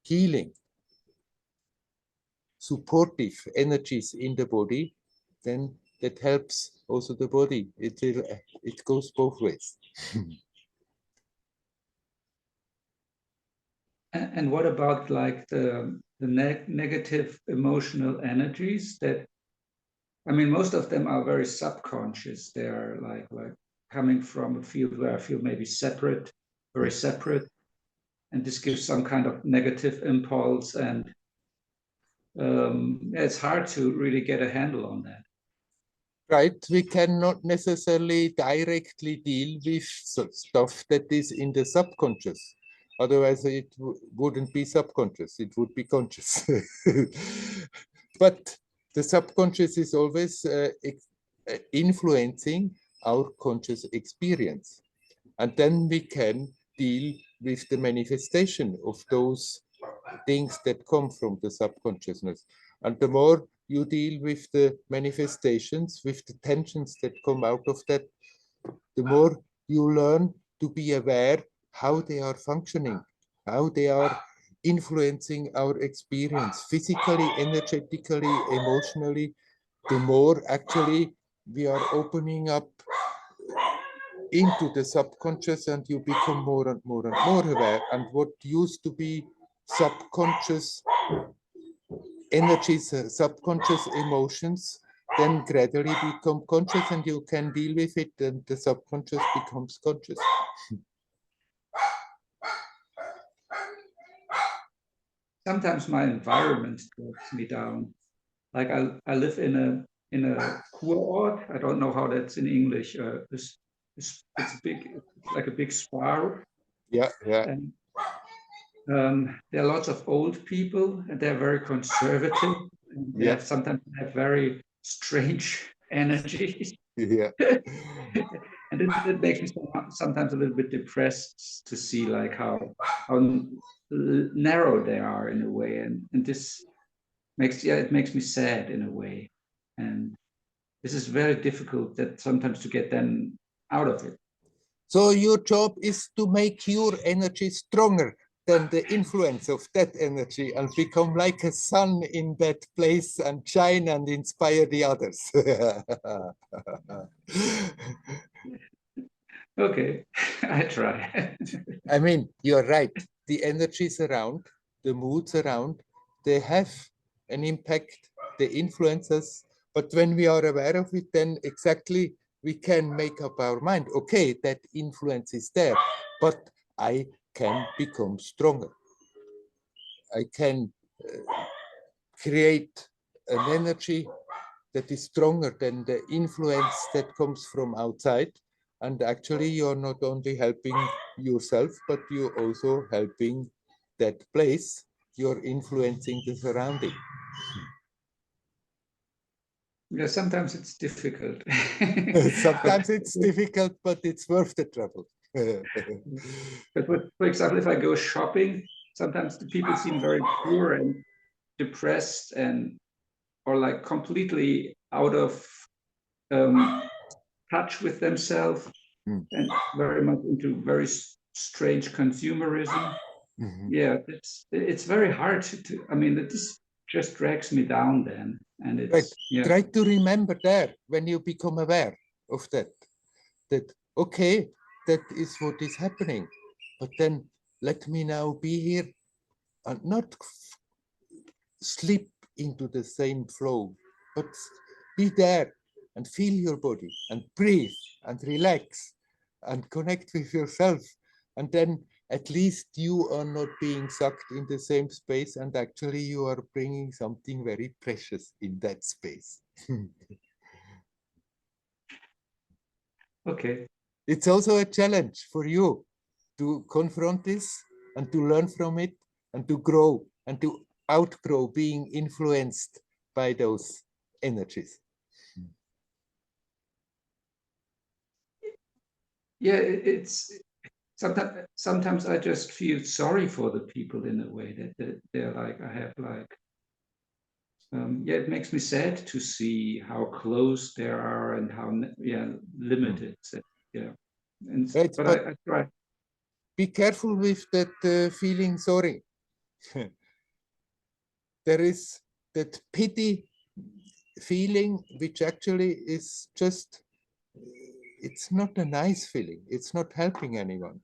healing, supportive energies in the body, then that helps also the body. It goes both ways. And what about like the negative emotional energies that I mean, most of them are very subconscious. They're like coming from a field where I feel maybe separate, very separate, and this gives some kind of negative impulse, and it's hard to really get a handle on that. Right, we cannot necessarily directly deal with stuff that is in the subconscious. Otherwise, it wouldn't be subconscious, it would be conscious. But the subconscious is always influencing our conscious experience. And then we can deal with the manifestation of those things that come from the subconsciousness. And the more you deal with the manifestations, with the tensions that come out of that, the more you learn to be aware how they are functioning, how they are influencing our experience physically, energetically, emotionally. The more actually we are opening up into the subconscious, and you become more and more and more aware. And what used to be subconscious energies, subconscious emotions, then gradually become conscious, and you can deal with it, and the subconscious becomes conscious. Sometimes my environment drags me down. Like I live in a Kurort. I don't know how that's in English. It's big, like a big spa. Yeah, yeah. And there are lots of old people, and they're very conservative. And they Yeah. sometimes have very strange energies. Yeah. And it makes me sometimes a little bit depressed to see like how narrow they are in a way, and this makes it makes me sad in a way, and this is very difficult that sometimes to get them out of it. So your job is to make your energy stronger than the influence of that energy, and become like a sun in that place and shine and inspire the others. Okay, I try. I mean, you're right. The energies around, the moods around, they have an impact, they influence us. But when we are aware of it, then exactly we can make up our mind. Okay, that influence is there, but I can become stronger. I can create an energy that is stronger than the influence that comes from outside. And actually, you're not only helping yourself, but you're also helping that place. You're influencing the surrounding. Yeah, sometimes it's difficult. Sometimes it's difficult, but it's worth the trouble. But for example, if I go shopping, sometimes the people seem very poor and depressed, and or like completely out of touch with themselves, and very much into very strange consumerism. Yeah, it's very hard to I mean, this just drags me down then, and it's Right. yeah. Try to remember there when you become aware of that, okay, that is what is happening, but then let me now be here and not slip into the same flow, but be there and feel your body and breathe and relax and connect with yourself. And then at least you are not being sucked in the same space, and actually you are bringing something very precious in that space. Okay. It's also a challenge for you to confront this and to learn from it and to grow and to outgrow being influenced by those energies. Yeah, it's sometimes I just feel sorry for the people in a way that they're like, I have like yeah, it makes me sad to see how close they are and how limited. Yeah, and Right, but but I try. be careful with that feeling sorry. There is that pity feeling, which actually is just, it's not a nice feeling. It's not helping anyone.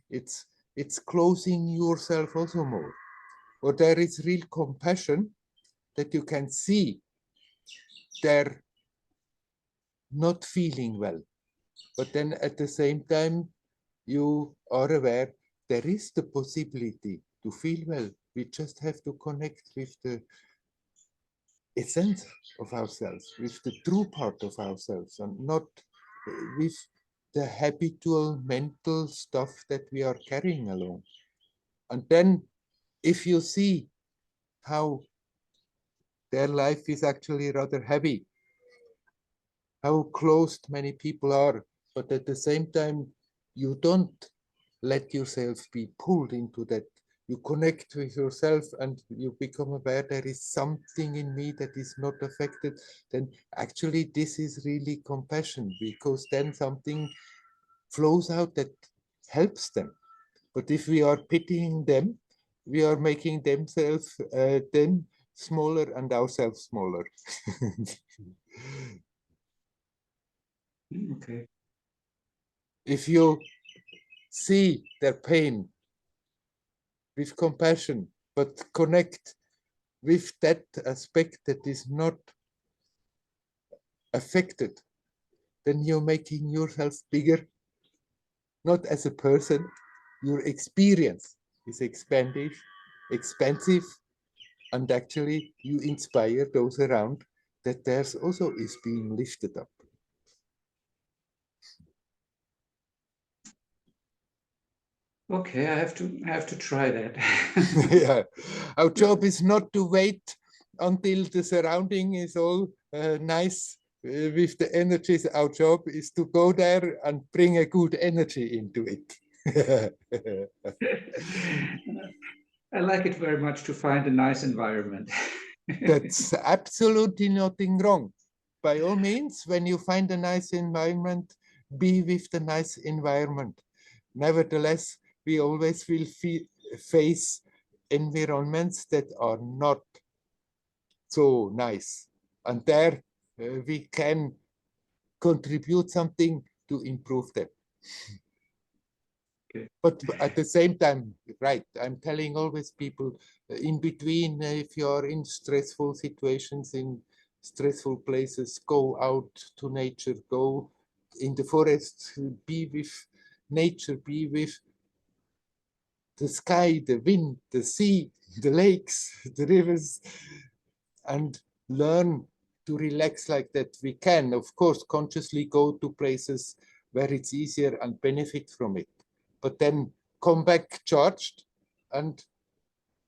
it's closing yourself also more. Or there is real compassion that you can see they're not feeling well. But then at the same time, you are aware there is the possibility to feel well. We just have to connect with the essence of ourselves, with the true part of ourselves, and not with the habitual mental stuff that we are carrying along. And then if you see how their life is actually rather heavy, how closed many people are, but at the same time, you don't let yourself be pulled into that. You connect with yourself and you become aware there is something in me that is not affected. Then actually this is really compassion, because then something flows out that helps them. But if we are pitying them, we are making themselves them smaller and ourselves smaller. Okay. If you see their pain with compassion, but connect with that aspect that is not affected, then you're making yourself bigger, not as a person. Your experience is expansive, and actually you inspire those around that theirs also is being lifted up. Okay, I have to try that. Yeah, our job is not to wait until the surrounding is all nice with the energies. Our job is to go there and bring a good energy into it. I like it very much to find a nice environment. That's absolutely nothing wrong. By all means, when you find a nice environment, be with the nice environment. Nevertheless, we always will face environments that are not so nice. And there we can contribute something to improve them. Okay. But at the same time, right, I'm telling always people in between, if you're in stressful situations, in stressful places, go out to nature, go in the forest, be with nature, be with the sky, the wind, the sea, the lakes, the rivers, and learn to relax like that. We can, of course, consciously go to places where it's easier and benefit from it, but then come back charged and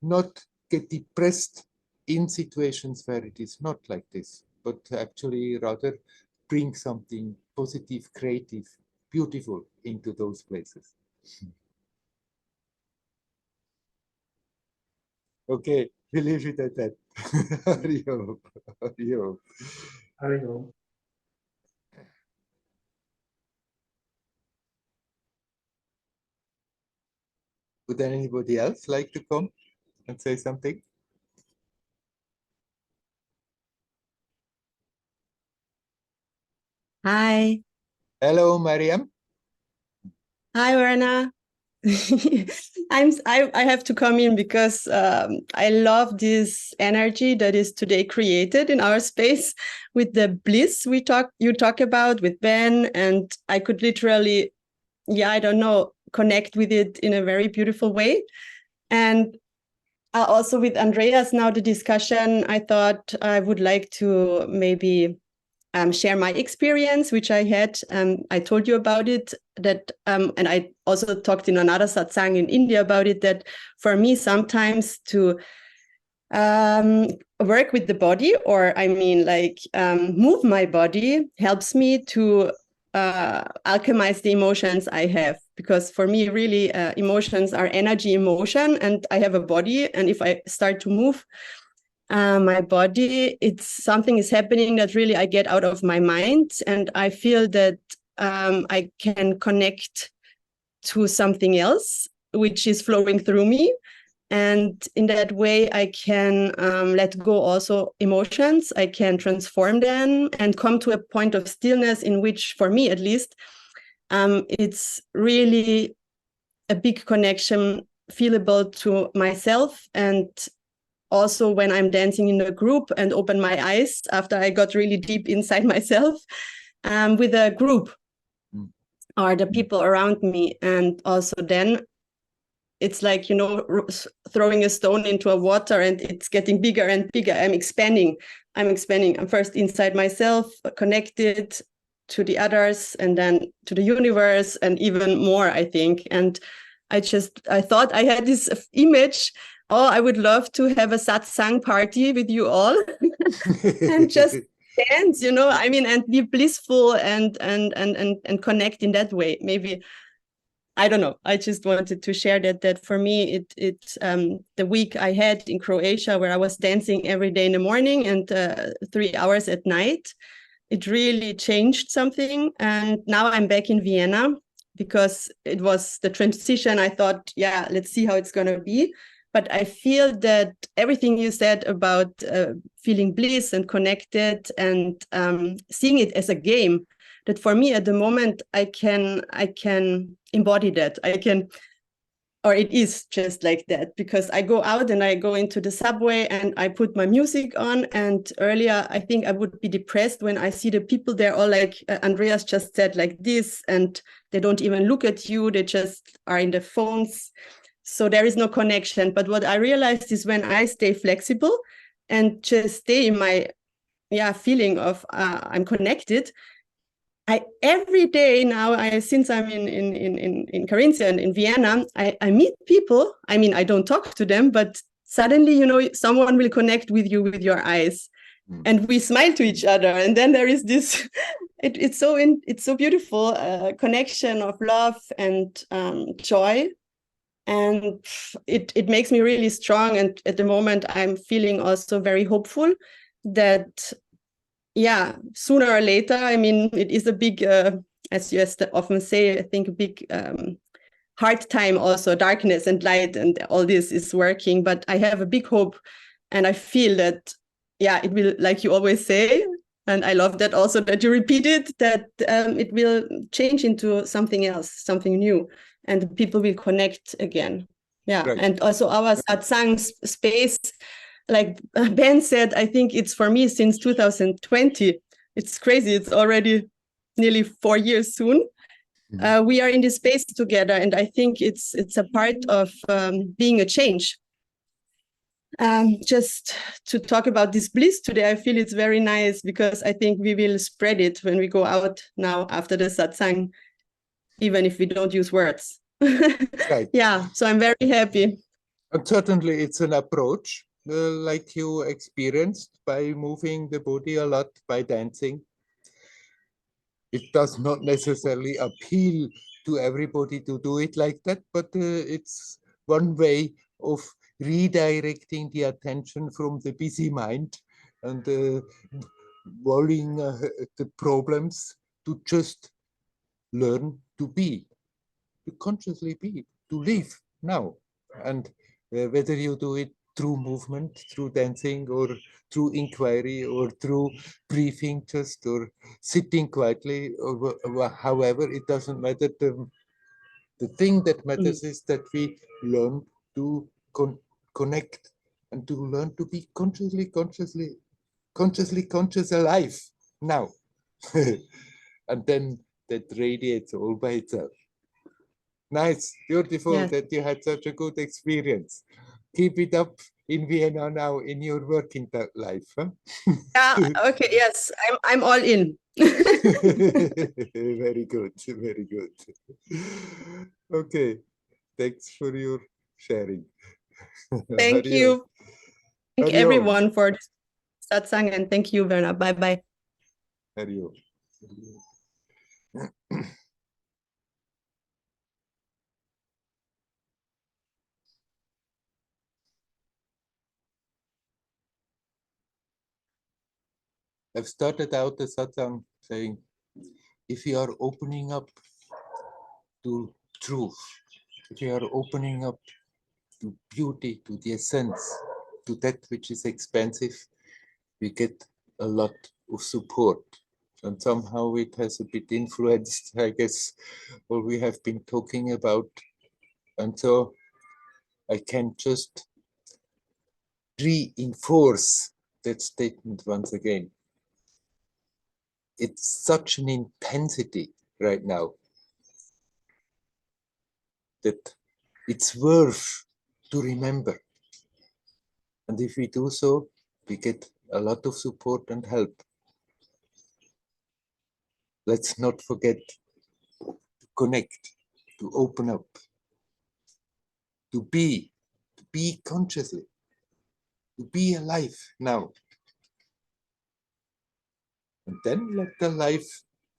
not get depressed in situations where it is not like this, but actually rather bring something positive, creative, beautiful into those places. Okay, we leave it at that. Hariom. Hariom. Hariom. Would anybody else like to come and say something? Hi. Hello, Mariam. Hi, Werner. I have to come in because I love this energy that is today created in our space with the bliss you talk about with Ben, and I could literally, I don't know, connect with it in a very beautiful way. And also with Andreas now the discussion, I thought I would like to maybe share my experience, which I had. I told you about it, that, and I also talked in another satsang in India about it, that for me, sometimes to work with the body, or I mean, like move my body, helps me to alchemize the emotions I have. Because for me, really, emotions are energy emotion, and I have a body. And if I start to move my body, it's something is happening that really I get out of my mind, and I feel that I can connect to something else which is flowing through me, and in that way I can let go also emotions. I can transform them and come to a point of stillness in which, for me at least, it's really a big connection feelable to myself, and also when I'm dancing in a group and open my eyes after I got really deep inside myself, with a group or the people around me. And also then it's like, you know, throwing a stone into a water and it's getting bigger and bigger. I'm expanding. I'm first inside myself, connected to the others, and then to the universe, and even more, I think. And I thought I had this image. Oh, I would love to have a satsang party with you all and just dance, you know, I mean, and be blissful and connect in that way. Maybe, I don't know. I just wanted to share that for me, the week I had in Croatia, where I was dancing every day in the morning and 3 hours at night, it really changed something. And now I'm back in Vienna because it was the transition. I thought, yeah, let's see how it's going to be. But I feel that everything you said about feeling bliss and connected and seeing it as a game, that for me at the moment, I can embody that. Or it is just like that, because I go out and I go into the subway and I put my music on. And earlier, I think I would be depressed when I see the people there all like Andreas just said, like this, and they don't even look at you. They just are in the phones. So there is no connection. But what I realized is when I stay flexible and just stay in my feeling of I'm connected, every day now, since I'm in Carinthia and in Vienna, I meet people. I mean, I don't talk to them, but suddenly, you know, someone will connect with you with your eyes, and we smile to each other, and then there is this. It's so beautiful connection of love and joy, and it makes me really strong. And at the moment, I'm feeling also very hopeful that. Yeah, sooner or later, I mean, it is a big, as you often say, I think a big hard time also, darkness and light and all this is working, but I have a big hope, and I feel that, yeah, it will, like you always say, and I love that also that you repeat it, that it will change into something else, something new, and people will connect again. Yeah, right. And also our satsang space, like Ben said, I think it's for me since 2020. It's crazy. It's already nearly 4 years soon. We are in this space together, and I think it's a part of being a change. Just to talk about this bliss today, I feel it's very nice because I think we will spread it when we go out now after the satsang, even if we don't use words. Right. Yeah, so I'm very happy. And certainly it's an approach. Like you experienced by moving the body a lot, by dancing. It does not necessarily appeal to everybody to do it like that, but it's one way of redirecting the attention from the busy mind and worrying the problems to just learn to be, to consciously be, to live now. And whether you do it through movement, through dancing, or through inquiry, or through breathing just, or sitting quietly, or however, it doesn't matter. The thing that matters is that we learn to connect and to learn to be consciously conscious alive now. And then that radiates all by itself. Nice, beautiful that you had such a good experience. Keep it up in Vienna now in your working life. Huh? Yeah, okay, yes, I'm all in. Very good, very good. Okay, thanks for your sharing. Thank you. Thank everyone for this satsang, and thank you, Werner. Bye-bye. Hariyo. I've started out the satsang saying, if you are opening up to truth, if you are opening up to beauty, to the essence, to that which is expansive, we get a lot of support. And somehow it has a bit influenced, I guess, what we have been talking about. And so I can just reinforce that statement once again. It's such an intensity right now that it's worth to remember. And if we do so, we get a lot of support and help. Let's not forget to connect, to open up, to be consciously, to be alive now. And then let the life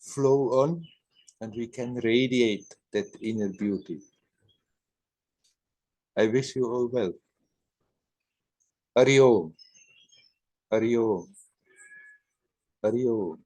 flow on and we can radiate that inner beauty. I wish you all well. Hari Om. Hari Om. Hari Om.